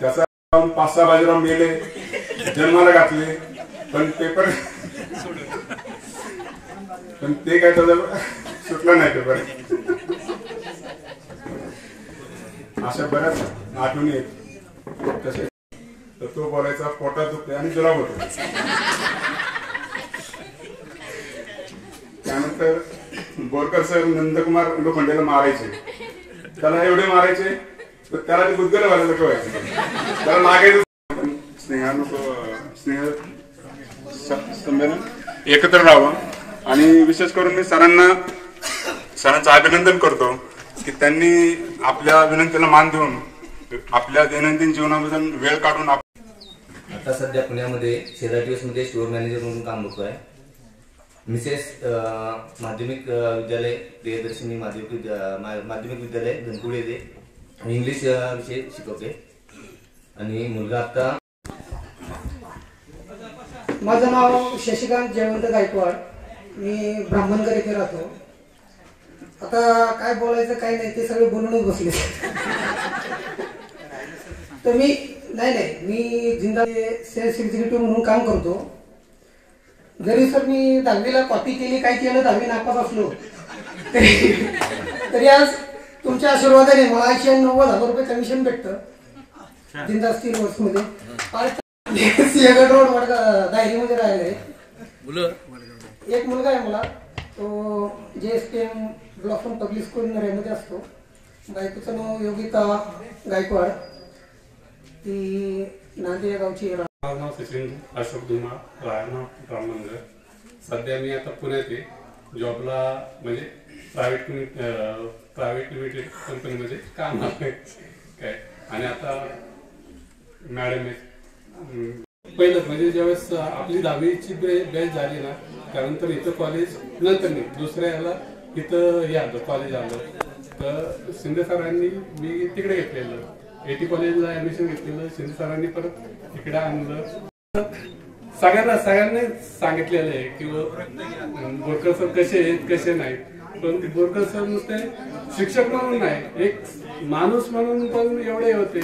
त्याचा 5-6 बाजीराव मेले, जन्माला घातले पण पेपर पण ते काय त्याचा सुटला नाही पेपर. अशा बऱ्याच आठवणी आहेत. तसे तो बोलायचा पोटात दुखते आणि जुलाब होतो. त्यानंतर बोरकर सर नंदकुमार लोखंडेला मारायचे, त्याला एवढे मारायचे त्याला ते गुदगल व्हायला ठेवायचे, त्याला लागायचं. स्नेह संमेलन एकत्र राहावं आणि विशेष करून मी सरांचं अभिनंदन करतो की त्यांनी आपल्या विनंतीला मान देऊन आपल्या दैनंदिन जीवनामधून वेळ काढून आता सध्या पुण्यामध्ये शेजारटीएस मध्ये स्टोअर मॅनेजर म्हणून काम करतोय. मिसेस माध्यमिक विद्यालय प्रियदर्शिनी माध्यमिक विद्यालय धनकुळे येथे इंग्लिश विषय शिकवते आणि मुलगा आता. माझं नाव शशिकांत जयवंत गायकवाड, मी ब्राह्मणकर येथे राहतो. आता काय बोलायचं काय नाही ते सगळे बोलूनच बसले. तर मी जिंदा सेल्स एक्झिक्युटिव्ह म्हणून काम करतो. जरी सर मी 10वीला कॉपी केली, काय केलं 10वी नापास असलो तरी आज तुमच्या आशीर्वादाने मला 90,000 रुपये कमिशन भेटतं जिंदा स्टील वर्क्स मध्ये. सिंहगड रोड दायरीमध्ये राहिलाय. एक मुलगा आहे मला, तो JSPM ब्लॉसम पब्लिक स्कूल नरेमध्ये असतो. बायकोचं नाव योगिता गायकवाड, ती नांदेड गावची. माझं नाव सचिन अशोक धुमा, राहणार राममंदिर. सध्या मी आता पुण्यात आहे जॉबला, म्हणजे प्रायव्हेट लिमिटेड कंपनीमध्ये काम आहे काय. आणि आता मॅडम आहेत. पहिलंच म्हणजे ज्यावेळेस आपली 10वीची बॅच झाली ना, त्यानंतर इथं कॉलेज, नंतर नाही दुसऱ्या याला इथं आलं कॉलेज आलं तर शिंदे सरांनी मी तिकडे घेतलेलं, AT कॉलेजला ऍडमिशन घेतलेलं. शिंदे सरांनी परत इकडे आणलं. सगळ्यांनी सांगितलेलं आहे की बोरकर सर कसे आहेत कसे नाहीत, पण बोरकर सर नुसते शिक्षक म्हणून नाही, एक माणूस म्हणून पण एवढे होते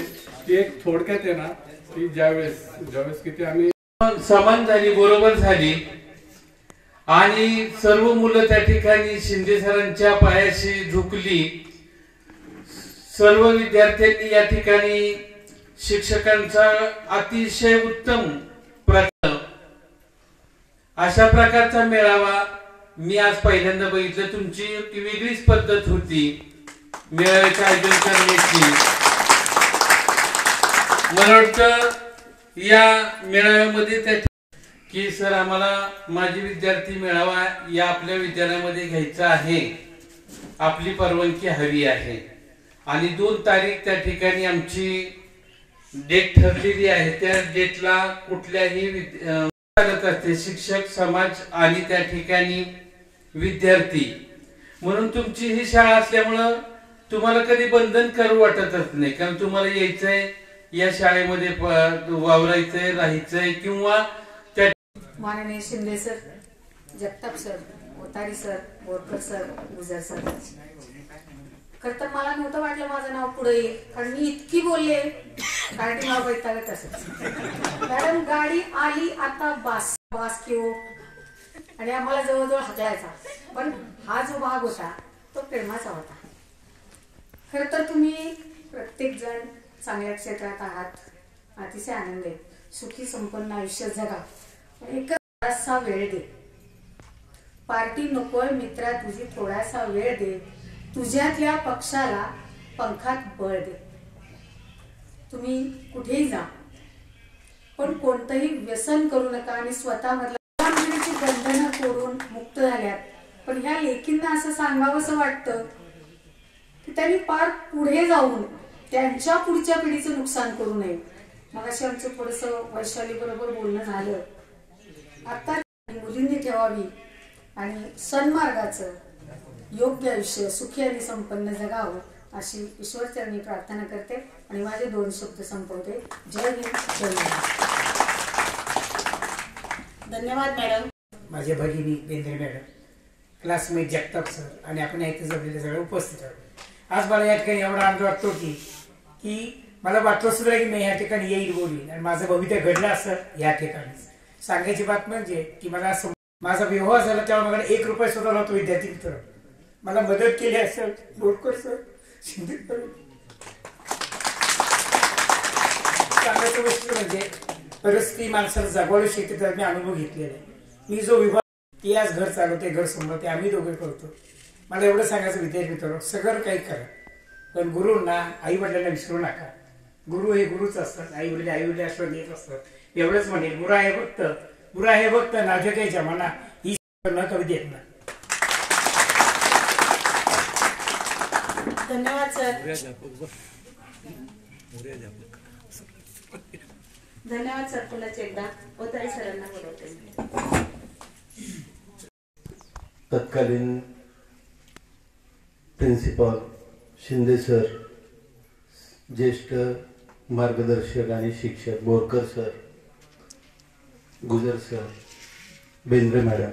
की एक थोडक्यात आहे ना की ज्यावेळेस किती आम्ही समान झाली, बरोबर झाली आणि सर्व मुलं त्या ठिकाणी शिंदे सरांच्या पायाशी झुकली. सर्व विद्यार्थ्यांनी या ठिकाणी शिक्षकांचा अतिशय उत्तम अशा प्रकारचा मेळावा मी आज पहिल्यांदा बघितलं. तुमची वेगळीच पद्धत होती मेळाव्याचे आयोजन करण्याची. मला वाटतं या मेळाव्यामध्ये त्या की सर आम्हाला माजी विद्यार्थी मेळावा या आपल्या विद्यालयामध्ये घ्यायचा आहे, आपली परवानगी हवी आहे. आणि 2 तारीख त्या ठिकाणी आमची डेट ठरलेली आहे. त्या डेटला कुठल्याही चालत असते शिक्षक समाज आणि त्या ठिकाणी विद्यार्थी म्हणून तुमची ही शाळा असल्यामुळं तुम्हाला कधी बंधन करू वाटतच नाही, कारण तुम्हाला यायचंय या शाळेमध्ये वावरायचंय, राहायचंय किंवा त्या माननीय Shinde sir, Jagtap sir, Otari sir, Borkar sir, Gujar sir. खरं तर मला नव्हतं वाटलं माझं नाव पुढे येईल, कारण मी इतकी बोलले कारण नाव बैठक तसंच. मॅडम गाडी आली आता बास किंवा आणि आम्हाला जवळजवळ हाकलायचा, पण हा जो भाग होता तो प्रेमाचा होता. खरं तर तुम्ही प्रत्येक जण चांगल्या क्षेत्रात आहात, अतिशय आनंद आहे. सुखी संपन्न आयुष्य जगा, एक थोडासा वेळ दे. पार्टी नकोय मित्रा तुझी, थोडासा वेळ दे. तुझ्यातल्या पक्षाला पंखात बळ दे. तुम्ही कुठेही जा पण कोणतंही व्यसन करू नका आणि स्वतःमधल्या बंधनं तोडून मुक्त झाल्यात. पण ह्या लेकींना असं सांगावंसं वाटतं की त्यांनी पार पुढे जाऊन त्यांच्या पुढच्या पिढीचं नुकसान करू नये. मग अशी आमचं थोडंसं वैशाली बरोबर बोलणं झालं. आता मुलींनी ठेवावी आणि सन्मार्गाचं योग्य आयुष्य सुखी आणि संपन्न जगावं अशी ईश्वरचरणी प्रार्थना करते आणि माझे 2 शब्द संपवते. जय हिंद, जय महाराष्ट्र. धन्यवाद मॅडम. माझे भगिनी Bendre madam, classmate Jagtap sir आणि आपण इथे जमलेले सगळे उपस्थित आहोत. आज मला या ठिकाणी एवढा आनंद वाटतो की मला वाटलं सुद्धा की मी या ठिकाणी येईल बोलीन आणि माझं भविष्य घडलं असं या ठिकाणी सांगायची बात म्हणजे की मला असं माझा विवाह झाला तेव्हा मला 1 रुपया सुद्धा नव्हतो. विद्यार्थी मित्र मला मदत केली असेल बोरकर सर, शिंदे सर. सांगायचं गोष्ट म्हणजे परिस्थिती माणसाला जगवायला शिकते तर मी अनुभव घेतलेला आहे. मी जो विभाग ती आज घर चालवते, घर सांभाळते, आम्ही दोघे करतो. मला एवढं सांगायचं विद्यार्थी मित्रांनो, सगळं काही करा पण गुरुंना आई वडिलांना विसरू नका. गुरु हे गुरुच असतात, आई वडील आश्रय देत असतात. एवढंच म्हणेल, बुरा हे भक्त नाजके जमाना ही न कवी देत ना. धन्यवाद सर. धन्यवाद सर. पुन्हा एकदा ओतारी सरांना बोलवते. तत्कालीन प्रिन्सिपल शिंदे सर, ज्येष्ठ मार्गदर्शक आणि शिक्षक Borkar sir, Gujar sir, Bendre madam,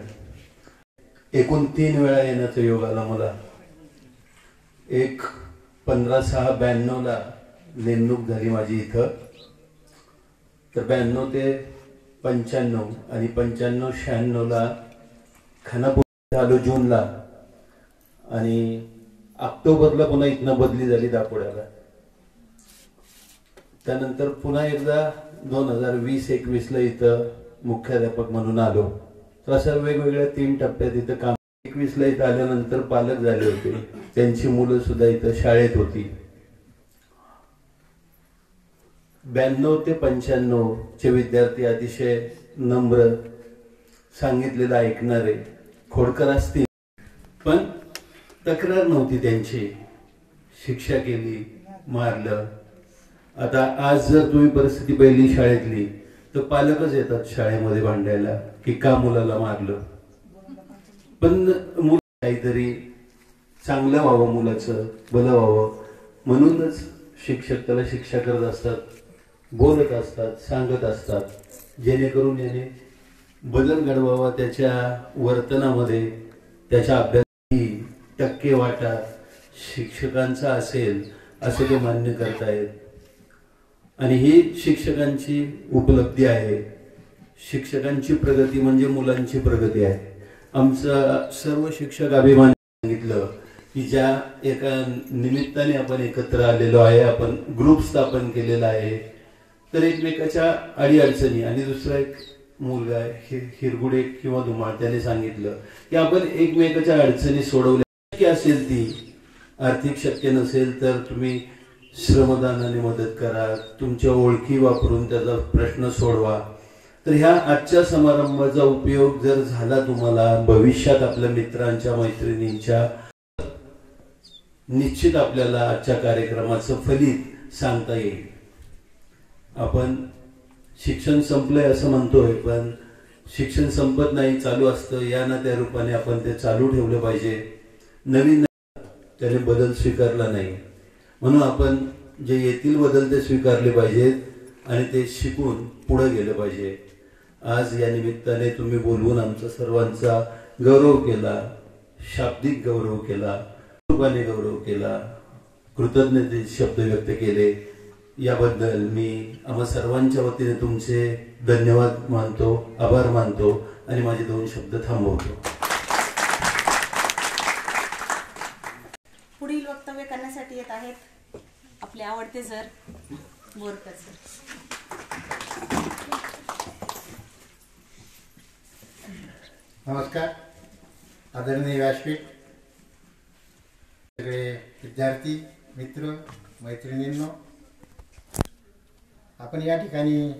एकूण 3 वेळा येण्याचा योग आला मला. एक 15/6/92 नेमणूक झाली माझी इथं. तर 92 ते 95 आणि 95-96 खानापूर आलो जूनला आणि ऑक्टोबरला पुन्हा इथनं बदली झाली दापोड्याला. त्यानंतर पुन्हा एकदा 2020-21 इथं मुख्याध्यापक म्हणून आलो. तर अशा वेगवेगळ्या 3 टप्प्यात इथं काम. 21 इथं आल्यानंतर पालक झाले होते, त्यांची मुलं सुद्धा इथं शाळेत होती. 92 ते 95 चे विद्यार्थी अतिशय नम्र, सांगितलेलं ऐकणारे, खोडकर असतील पण तक्रार नव्हती त्यांची. शिक्षा केली, मारलं. आता आज जर तुम्ही परिस्थिती पाहिली शाळेतली तर पालकच येतात शाळेमध्ये भांडायला की का मुलाला मारलं. पण मुलं काहीतरी चांगलं व्हावं, मुलाचं भलं व्हावं म्हणूनच शिक्षक त्याला शिक्षा करत असतात, बोलत असतात, सांगत असतात, जेणेकरून याने बदल घडवावा त्याच्या वर्तनामध्ये, त्याच्या अभ्यासाची टक्केवाटा शिक्षकांचा असेल असं ते मान्य करतायत. आणि ही शिक्षकांची उपलब्धी आहे. शिक्षकांची प्रगती म्हणजे मुलांची प्रगती आहे. आमचा सर्व शिक्षक अभिमान सांगितलं की ज्या एका निमित्ताने आपण एकत्र आलेलो आहे, आपण ग्रुप स्थापन केलेला आहे, तर एकमेकाच्या अडीअडचणी. आणि दुसरा एक मुलगा आहे हिरगुडे किंवा धुमाळ, त्याने सांगितलं की आपण एकमेकाच्या अडचणी सोडवल्या शक्य असेल ती, आर्थिक शक्य नसेल तर तुम्ही श्रमदानाने मदत करा, तुमच्या ओळखी वापरून त्याचा प्रश्न सोडवा. तर ह्या आजच्या समारंभाचा उपयोग जर झाला तुम्हाला भविष्यात आपल्या मित्रांच्या मैत्रिणींच्या, निश्चित आपल्याला आजच्या कार्यक्रमाचं फलित सांगता येईल. आपण शिक्षण संपलंय असं म्हणतोय पण शिक्षण संपत नाही, चालू असतं. या ना त्या रूपाने आपण ते चालू ठेवलं पाहिजे. नवीन त्याने बदल स्वीकारला नाही म्हणून आपण जे येतील बदल ते स्वीकारले पाहिजेत आणि ते शिकून पुढे गेले पाहिजे. आज या निमित्ताने तुम्ही बोलवून आमचा सर्वांचा गौरव केला, शाब्दिक गौरव केला, रूपाने गौरव केला, कृतज्ञतेचे शब्द व्यक्त केले. याबद्दल मी आम्हा सर्वांच्या वतीने तुमचे धन्यवाद मानतो, आभार मानतो आणि माझे 2 शब्द थांबवतो. पुढील वक्तव्य करण्यासाठी येत आहेत आपले आवडते सर बोरकर सर. नमस्कार आदरणीय व्यासपीठ, सगळे विद्यार्थी मित्र मैत्रिणींनो, आपण या ठिकाणी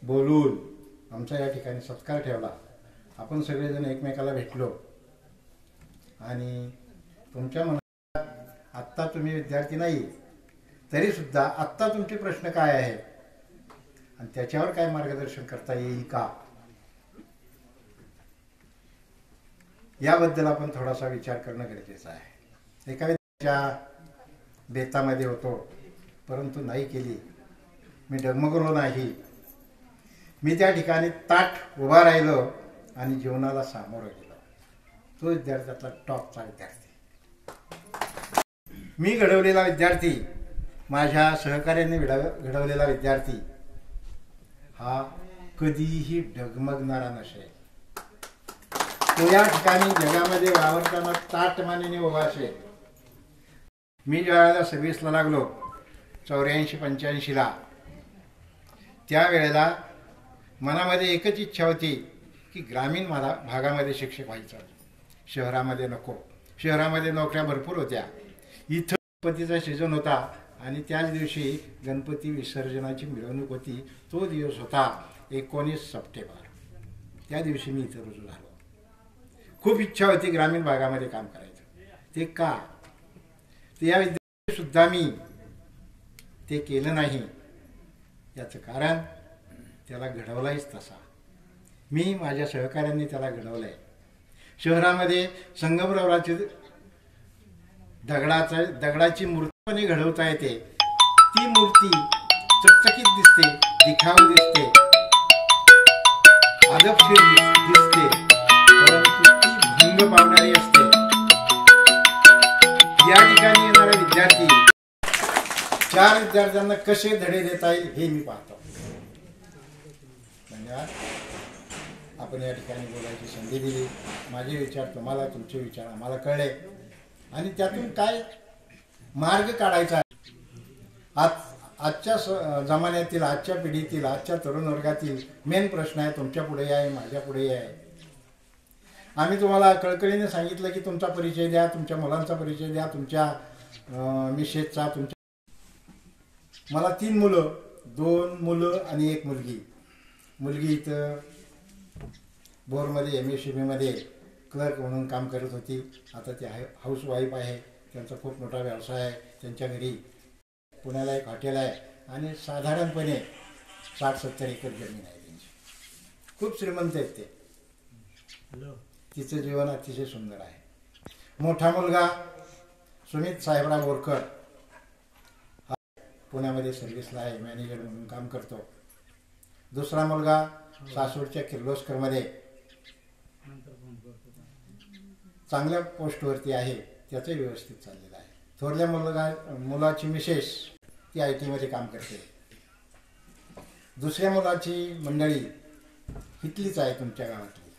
बोलून आमचा या ठिकाणी सत्कार ठेवला. आपण सगळेजण एकमेकाला भेटलो आणि तुमच्या मनात आत्ता तुम्ही विद्यार्थी नाही, तरी सुद्धा आत्ता तुमचे प्रश्न काय आहेत आणि त्याच्यावर काय मार्गदर्शन करता येईल का, याबद्दल आपण थोडासा विचार करणं गरजेचं आहे. एका विद्यार्थ्याच्या बेतामध्ये होतो, परंतु नाही केली. मी डगमगलो नाही. मी त्या ठिकाणी ताठ उभा राहिलो आणि जीवनाला सामोरं गेलो. तो विद्यार्थ्यातला टॉपचा विद्यार्थी. मी घडवलेला विद्यार्थी, माझ्या सहकार्याने घडवलेला विद्यार्थी हा कधीही डगमगणारा नसेल. तो या ठिकाणी जगामध्ये वावरताना ताटमानेने उभा असेल. मी ज्या वेळेला सर्व्हिसला लागलो 84-85ला, त्यावेळेला मनामध्ये एकच इच्छा होती की ग्रामीण भागामध्ये शिक्षक व्हायचं, शहरामध्ये नको. शहरामध्ये नोकऱ्या भरपूर होत्या. इथं गणपतीचा सीझन होता आणि त्याच दिवशी गणपती विसर्जनाची मिरवणूक होती. तो दिवस होता 19 सप्टेंबर. त्या दिवशी मी इथं रुजू झालो. खूप इच्छा होती ग्रामीण भागामध्ये काम करायचं. ते का, तर या विद्यार्थी सुद्धा मी ते केलं नाही. याचं कारण त्याला घडवलायच तसा. मी माझ्या सहकाऱ्यांनी त्याला घडवलंय. शहरामध्ये संगमरवराची दगडाची मूर्तीपणे घडवता येते. ती मूर्ती चकचकीत दिसते, दिखाऊ दिसते, आदबशीर दिसते, परंतु ती भंग पावणारी असते. या ठिकाणी येणारा विद्यार्थी 4 विद्यार्थ्यांना कसे धडे देता येईल हे मी पाहतो. धन्यवाद. आपण या ठिकाणी बोलायची संधी दिली. माझे विचार तुम्हाला, तुमचे विचार आम्हाला कळले आणि त्यातून काय मार्ग काढायचा आहे. आजच्या जमान्यातील, आजच्या पिढीतील, आजच्या तरुण वर्गातील मेन प्रश्न आहे तुमच्या पुढे आहे, माझ्या पुढे आहे. आम्ही तुम्हाला कळकळीने सांगितलं की तुमचा परिचय द्या, तुमच्या मुलांचा परिचय द्या, तुमच्या मिसेसचा, तुमच्या. मला 3 मुलं, 2 मुलं आणि 1 मुलगी. मुलगी इथं बोरमध्ये MSCBमध्ये क्लर्क म्हणून काम करत होती. आता ती हाऊसवाईफ आहे. त्यांचा खूप मोठा व्यवसाय आहे. त्यांच्या घरी पुण्याला एक हॉटेल आहे आणि साधारणपणे 60-70 एकर जमीन आहे त्यांची. खूप श्रीमंत आहेत ते. तिचं जीवन अतिशय सुंदर आहे. मोठा मुलगा सुमित साहेबराव बोरकर हा पुण्यामध्ये सर्व्हिसला आहे, मॅनेजर म्हणून काम करतो. दुसरा मुलगा सासवडच्या किर्लोस्करमध्ये चांगल्या पोस्टवरती आहे. त्याचं व्यवस्थित चाललेलं आहे. थोरल्या मुलाची मिसेस ती IT मध्ये काम करते. दुसऱ्या मुलाची मंडळी इथलीच आहे, तुमच्या गावातली.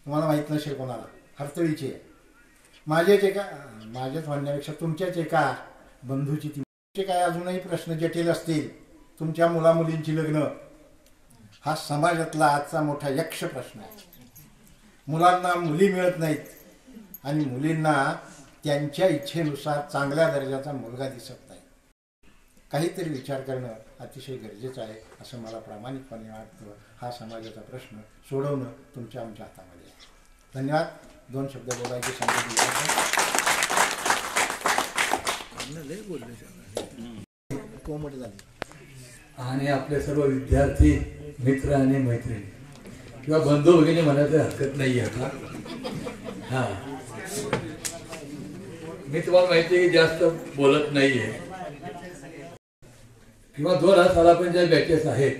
तुम्हाला माहीत नसेल कोणाला, हरतळीची आहे. माझ्याच म्हणण्यापेक्षा तुमच्याच एका बंधूची ती. काय अजूनही प्रश्न जटिल असतील, तुमच्या मुलामुलींची लग्न हा समाजातला आजचा मोठा यक्ष प्रश्न आहे. मुलांना मुली मिळत नाहीत आणि मुलींना त्यांच्या इच्छेनुसार चांगल्या दर्जाचा मुलगा दिसत नाही. काहीतरी विचार करणं अतिशय गरजेचं आहे असं मला प्रामाणिकपणे वाटतं. हा समाजाचा प्रश्न सोडवणं तुमच्या आमच्या हातामध्ये आहे. धन्यवाद. 2 शब्द बोलायची संधी दिली. आणि आपले सर्व विद्यार्थी मित्र आणि मैत्रिणी किंवा बंधू भगिनी म्हणायची हरकत नाही आता. हा, मी तुम्हाला माहिती आहे की जास्त बोलत नाहीये किंवा 2 सालापर्यंत ज्या बॅचेस आहेत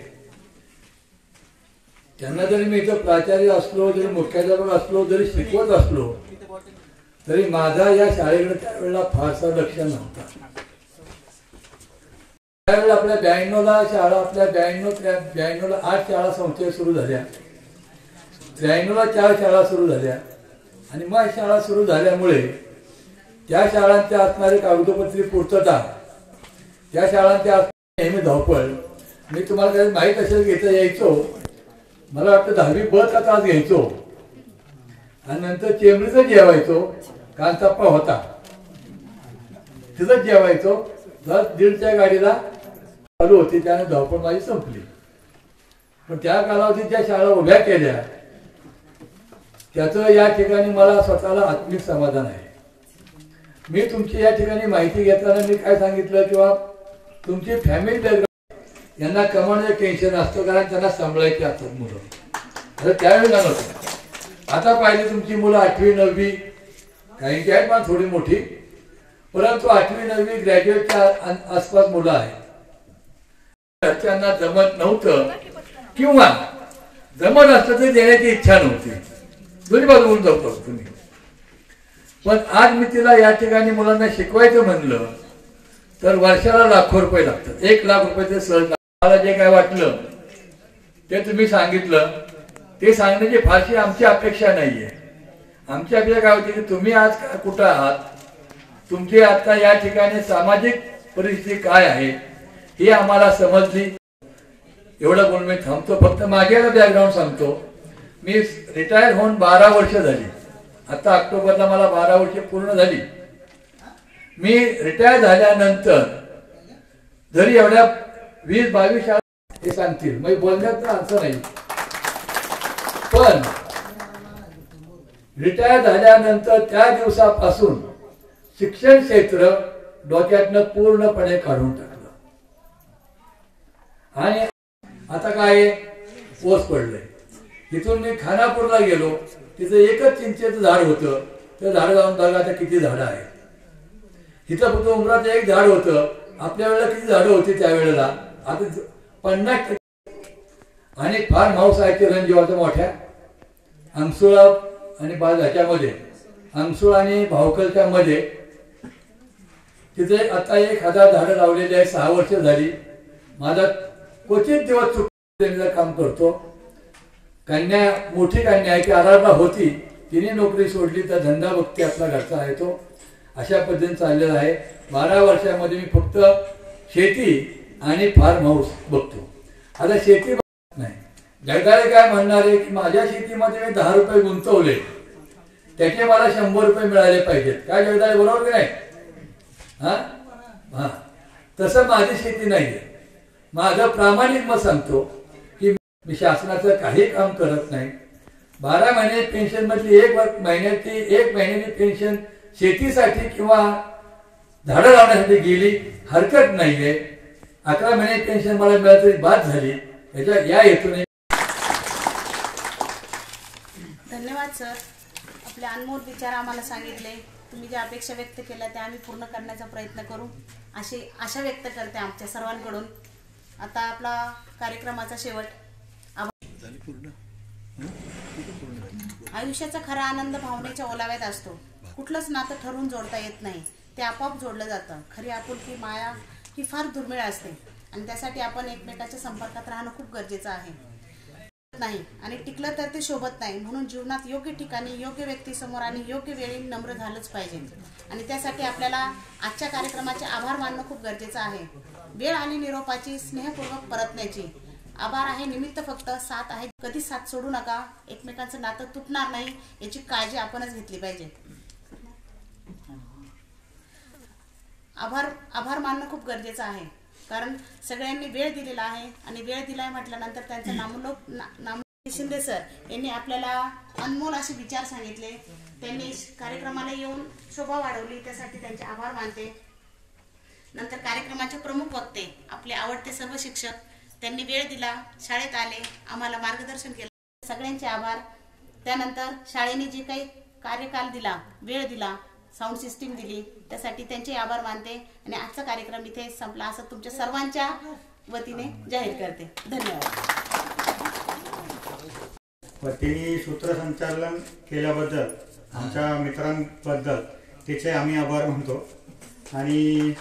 त्यांना जरी मी इथं प्राचार्य असलो, जरी मुख्याध्यापक असलो, जरी शिकवत असलो, तरी माझा या शाळेकडे त्यावेळेला फारसा लक्ष नव्हता. त्यावेळेला आपल्या 92ला शाळा, आपल्या 92ला 8 शाळा संस्था सुरू झाल्या, 93ला 4 शाळा सुरू झाल्या आणि मग शाळा सुरू झाल्यामुळे त्या शाळांच्या असणारी कागदोपत्री पूर्तता, त्या शाळांच्या नेहमी धावपळ. मी तुम्हाला काही माहीत असेल घेता यायचो, मला वाटतं 10वी ब चा तास घ्यायचो आणि नंतर चेंबरीतच जेवायचो. कांताप्पा होता तिथंच जेवायचो. 10:30च्या गाडीला चालू होती, त्याने धावपळ माझी संपली. पण त्या कालावधीत ज्या शाळा उभ्या केल्या त्याचं या ठिकाणी मला स्वतःला आत्मिक समाधान आहे. मी तुमची या ठिकाणी माहिती घेताना मी काय सांगितलं किंवा तुमची फॅमिली बॅकग्राऊंड यांना कमावण्याचं टेन्शन असतं कारण त्यांना सांभाळायची असतात मुलं. आता त्यावेळी जाणं होतं. आता पाहिजे तुमची मुलं 8वी 9वी काहींची आहेत पण थोडी मोठी, परंतु 8वी 9वी ग्रॅज्युएटच्या आसपास मुलं आहेत. घरच्यांना जमत नव्हतं किंवा जमत असतं तरी देण्याची इच्छा नव्हती. दोन्ही बाजू बोलून जाऊ तुम्ही. पण आज मी तिला या ठिकाणी मुलांना शिकवायचं म्हणलं तर वर्षाला लाखो रुपये लागतात. 1 लाख रुपये ते सहज. मला जे काय वाटलं ते तुम्ही सांगितलं, ते सांगण्याची फारशी आमची अपेक्षा नाहीये. आमची अपेक्षा काय होती की तुम्ही आज कुठं आहात, तुमची आता या ठिकाणी सामाजिक परिस्थिती काय आहे ही आम्हाला समजली. एवढं बोलून मी थांबतो. फक्त माझ्या बॅकग्राऊंड सांगतो. मी रिटायर होऊन 12 वर्ष झाली. आता ऑक्टोबरला मला 12 वर्ष पूर्ण झाली. मी रिटायर झाल्यानंतर जरी एवढ्या 20-22 शाळा हे सांगतील म्हणजे बोलण्यात अर्थ नाही, पण रिटायर झाल्यानंतर त्या दिवसापासून शिक्षण क्षेत्र डोक्यातनं पूर्णपणे काढून टाकलं. आणि आता काय ओस पडलंय. तिथून मी खानापूरला गेलो, तिथं एकच चिंचेचं झाड होतं. ते झाड जाऊन बघा आता किती झाडं आहेत. तिथं फक्त उमराचं एक झाड होतं. आपल्या वेळेला किती झाडं होती त्यावेळेला, आता 50%. आणि फार माऊस आहे चिरंजीवाच्या मोठ्या अंगसुळा आणि ह्याच्यामध्ये अंगसुळ आणि भावकलच्या मध्ये तिथे आता 1000 झाडं लावलेली आहे. 6 वर्ष झाली. माझा क्वचित दिवस चुकण्याचं काम करतो. कन्या मोठी कन्या आहे की आरारला होती, तिने नोकरी सोडली तर धंदा बघते आपला घरचा आहे तो. अशा पद्धतीने चाललेला आहे. 12 वर्षामध्ये मी फक्त शेती आणि फार्म हाऊस बघतो. आता शेती नाही. जगदाळे काय म्हणणार आहे की माझ्या शेतीमध्ये मी 10 रुपये गुंतवले, त्याचे मला 100 रुपये मिळाले पाहिजेत. काय जगदाळे बरोबर की नाही? हा, तसं माझी शेती नाहीये. माझं प्रामाणिक मत सांगतो की मी शासनाचं काही काम करत नाही. 12 महिने पेन्शन मधली 1 महिन्याची पेन्शन शेतीसाठी किंवा झाडं लावण्यासाठी गेली, हरकत नाहीये. 11 महिने पेन्शन मला मिळाली तरी बाद झाली. या हेतूने धन्यवाद सर. आपले अनमोल विचार आम्हाला सांगितले. तुम्ही ज्या अपेक्षा व्यक्त केल्या त्या आम्ही पूर्ण करण्याचा प्रयत्न करू अशी आशा व्यक्त करते आमच्या सर्वांकडून. आता आपला कार्यक्रमाचा शेवट. आयुष्याचा खरा आनंद भावनेच्या ओलाव्यात असतो. कुठलंच नातं ठरवून जोडता येत नाही, ते आपोआप जोडलं जातं. खरी आपुलकी माया ही फार दुर्मिळ असते आणि त्यासाठी आपण एकमेकाच्या संपर्कात राहणं खूप गरजेचं आहे. नाही आणि टिकलं तर ते शोभत नाही. म्हणून जीवनात योग्य ठिकाणी योग्य व्यक्तीसमोर आणि योग्य वेळी नम्र झालंच पाहिजे. आणि त्यासाठी आपल्याला आजच्या कार्यक्रमाचे आभार मानणं खूप गरजेचं आहे. वेळ आली निरोपाची, स्नेहपूर्वक परतण्याची. आभार आहे निमित्त, फक्त साथ आहे. कधीच साथ सोडू नका. एकमेकांचं नातं तुटणार नाही याची काळजी आपणच घेतली पाहिजे. आभार मानणं खूप गरजेचं आहे, कारण सगळ्यांनी वेळ दिलेला आहे आणि वेळ दिलाय म्हटल्यानंतर त्यांचं नामलोक शिंदे सर यांनी आपल्याला अनमोल असे विचार सांगितले. त्यांनी कार्यक्रमाला येऊन शोभा वाढवली, त्यासाठी त्यांचे आभार मानते. नंतर कार्यक्रमाचे प्रमुख वक्ते आपले आवडते सर्व शिक्षक, त्यांनी वेळ दिला, शाळेत आले, आम्हाला मार्गदर्शन केलं, सगळ्यांचे आभार. त्यानंतर शाळेने जे काही कार्यकाल दिला, वेळ दिला, साऊंड सिस्टीम दिली, त्यासाठी त्यांचे आभार मानते. आणि आजचा कार्यक्रम इथे संपला असं तुमच्या सर्वांच्या वतीने जाहीर करते. धन्यवाद. वतीने सूत्रसंचालन केल्याबद्दल आमच्या मित्रांबद्दल त्याचे आम्ही आभार मानतो. आणि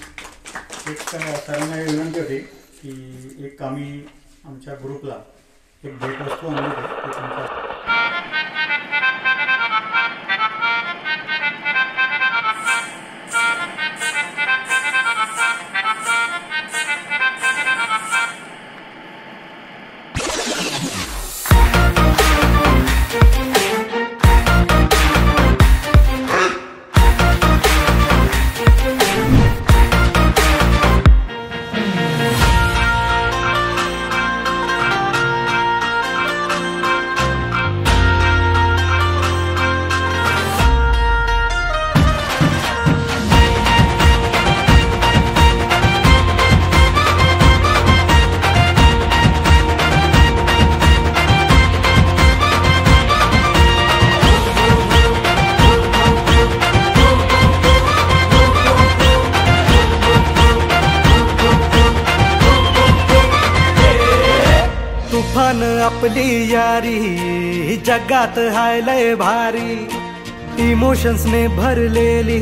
एक सरांना विनंती होती की एक आम्ही आमच्या ग्रुपला एक भेटवस्तू आणली होती ते तुमच्या आपली यारी जगात हाय लय भारी, इमोशन्सने भरलेली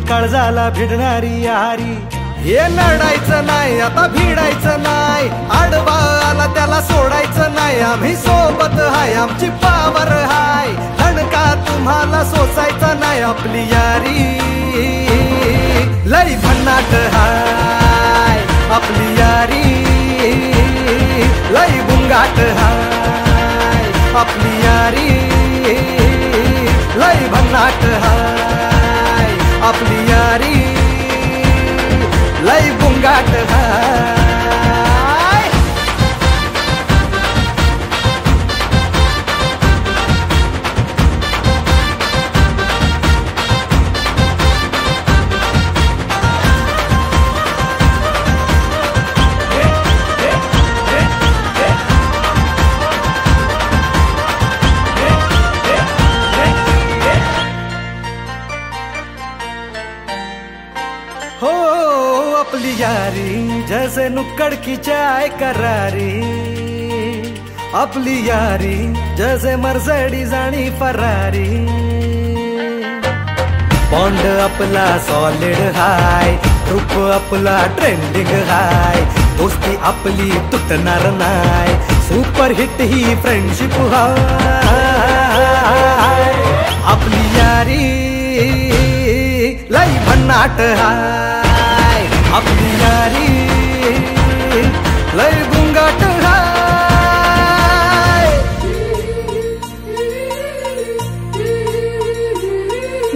काळजाला भिडणारी यारी. हे लढायचं नाही आता भिडायचं नाही, आडवा आला त्याला सोडायचं नाही. आम्ही सोबत हाय आमची पावर हाय, दणका तुम्हाला सोसायचा नाही. आपली यारी लई भन्नाट हाय, आपली यारी लई बुंगाट हाय. आपली यारी लई भन्नाट हाय, आपली यारी लई बुंगाट हाय. हो आपली यारी जैसे नुक्कड़ की चाय करारी, आपली यारी जैसे मर्सिडीज आणि फरारी. बॉन्ड आपला सॉलिड हाय, ग्रुप आपला ट्रेंडिंग हाय. दोस्ती आपली तुटणार नाय, सुपर हिट ही फ्रेंडशिप हाय. आपली यारी लई भन्नाट हाय, आपली यारी लई बुंगाट हाय.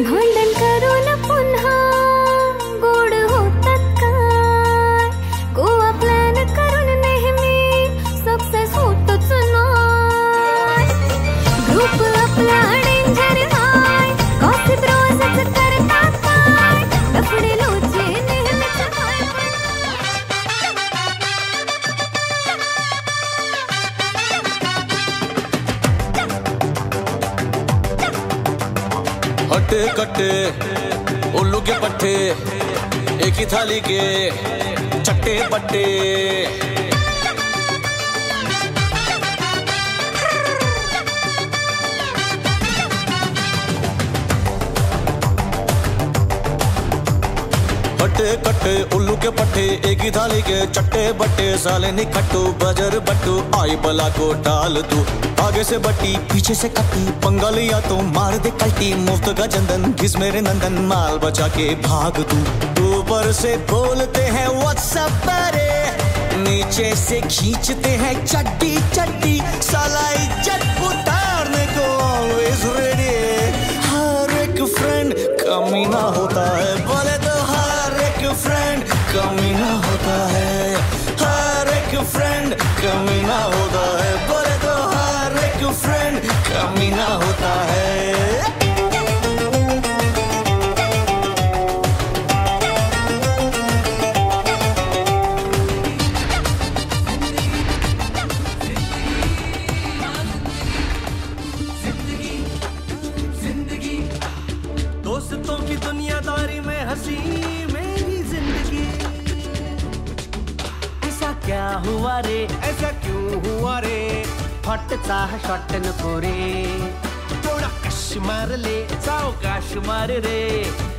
भांडण करून पुन्हा गोड होतात काय, गोवा प्लॅन करून नेहमी सक्सेस होतच नाही. ग्रुप आपला डेंजर हाय, गॉसिप रोजच करतात काय, लफडे लोचे नेहमीच हाय. हट्टे कट्टे उल्लू के पट्टे, एक ही थाली के चट्टे बट्टे. हट्टे कट्टे उल्लू के पट्टे, एक ही थाली के चट्टे बट्टे. साले निखट्टू बजर बट्टू, आई बला को डाल तू. आगे से बट्टी पीछे से कट्टी, पंगा लिया तो मार दे कल्टी. मुफ्त का चंदन घिस मेरे नंदन, माल बचा के भाग तू. ऊपर से बोलते हैं व्हाट्सएप परे, नीचे से खींचते हैं चड्डी चड्डी. साला इज्जत उतारने को ऑलवेज रेडी. हर एक फ्रेंड कमीना होता है, बोले तो हर एक फ्रेंड कमीना होता है. हर एक फ्रेंड कमीना होता है, बोले तो हर एक फ्रेंड कमीना होता है. दोस्तों की दुनियादारी में हंसी मेरी जिंदगी. ऐसा क्या हुआ रे, ऐसा क्यों हुआ रे, हॉटचा शॉट नको रे. थोडा कश मारले सावकाश मार रे,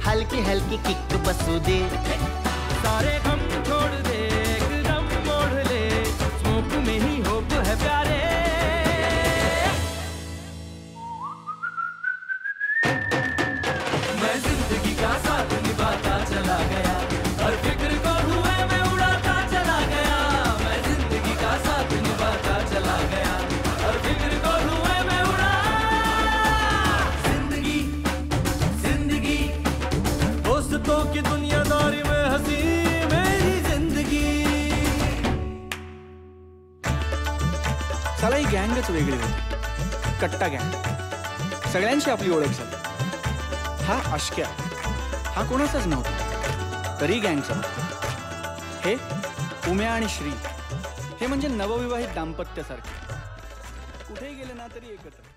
हलकी हलकी किक बसू दे. सारे गम छोड़ दे एकदम मोड़ ले, स्मोक में ही होप है प्यारे. मैं जिंदगी का साथ निभाता चला गया, हर फिक्र को धुएं में उड़ाता चला गया. मैं जिंदगी का साथ निभाता चला गया, हर फिक्र को धुएं में उड़ा. जिंदगी जिंदगी दोस्तों की दुनियादारी में हंसी मेरी जिंदगी. साला ही गँगच वेगळी होती, कट्टा गँग. सगळ्यांची आपली ओळख झाली. हा अश्क्या हा कोणाचाच नव्हता, तरी गँगचा होता. हे उम्या आणि श्री हे म्हणजे नवविवाहित दाम्पत्यासारखे, कुठेही गेले ना तरी एकत्र.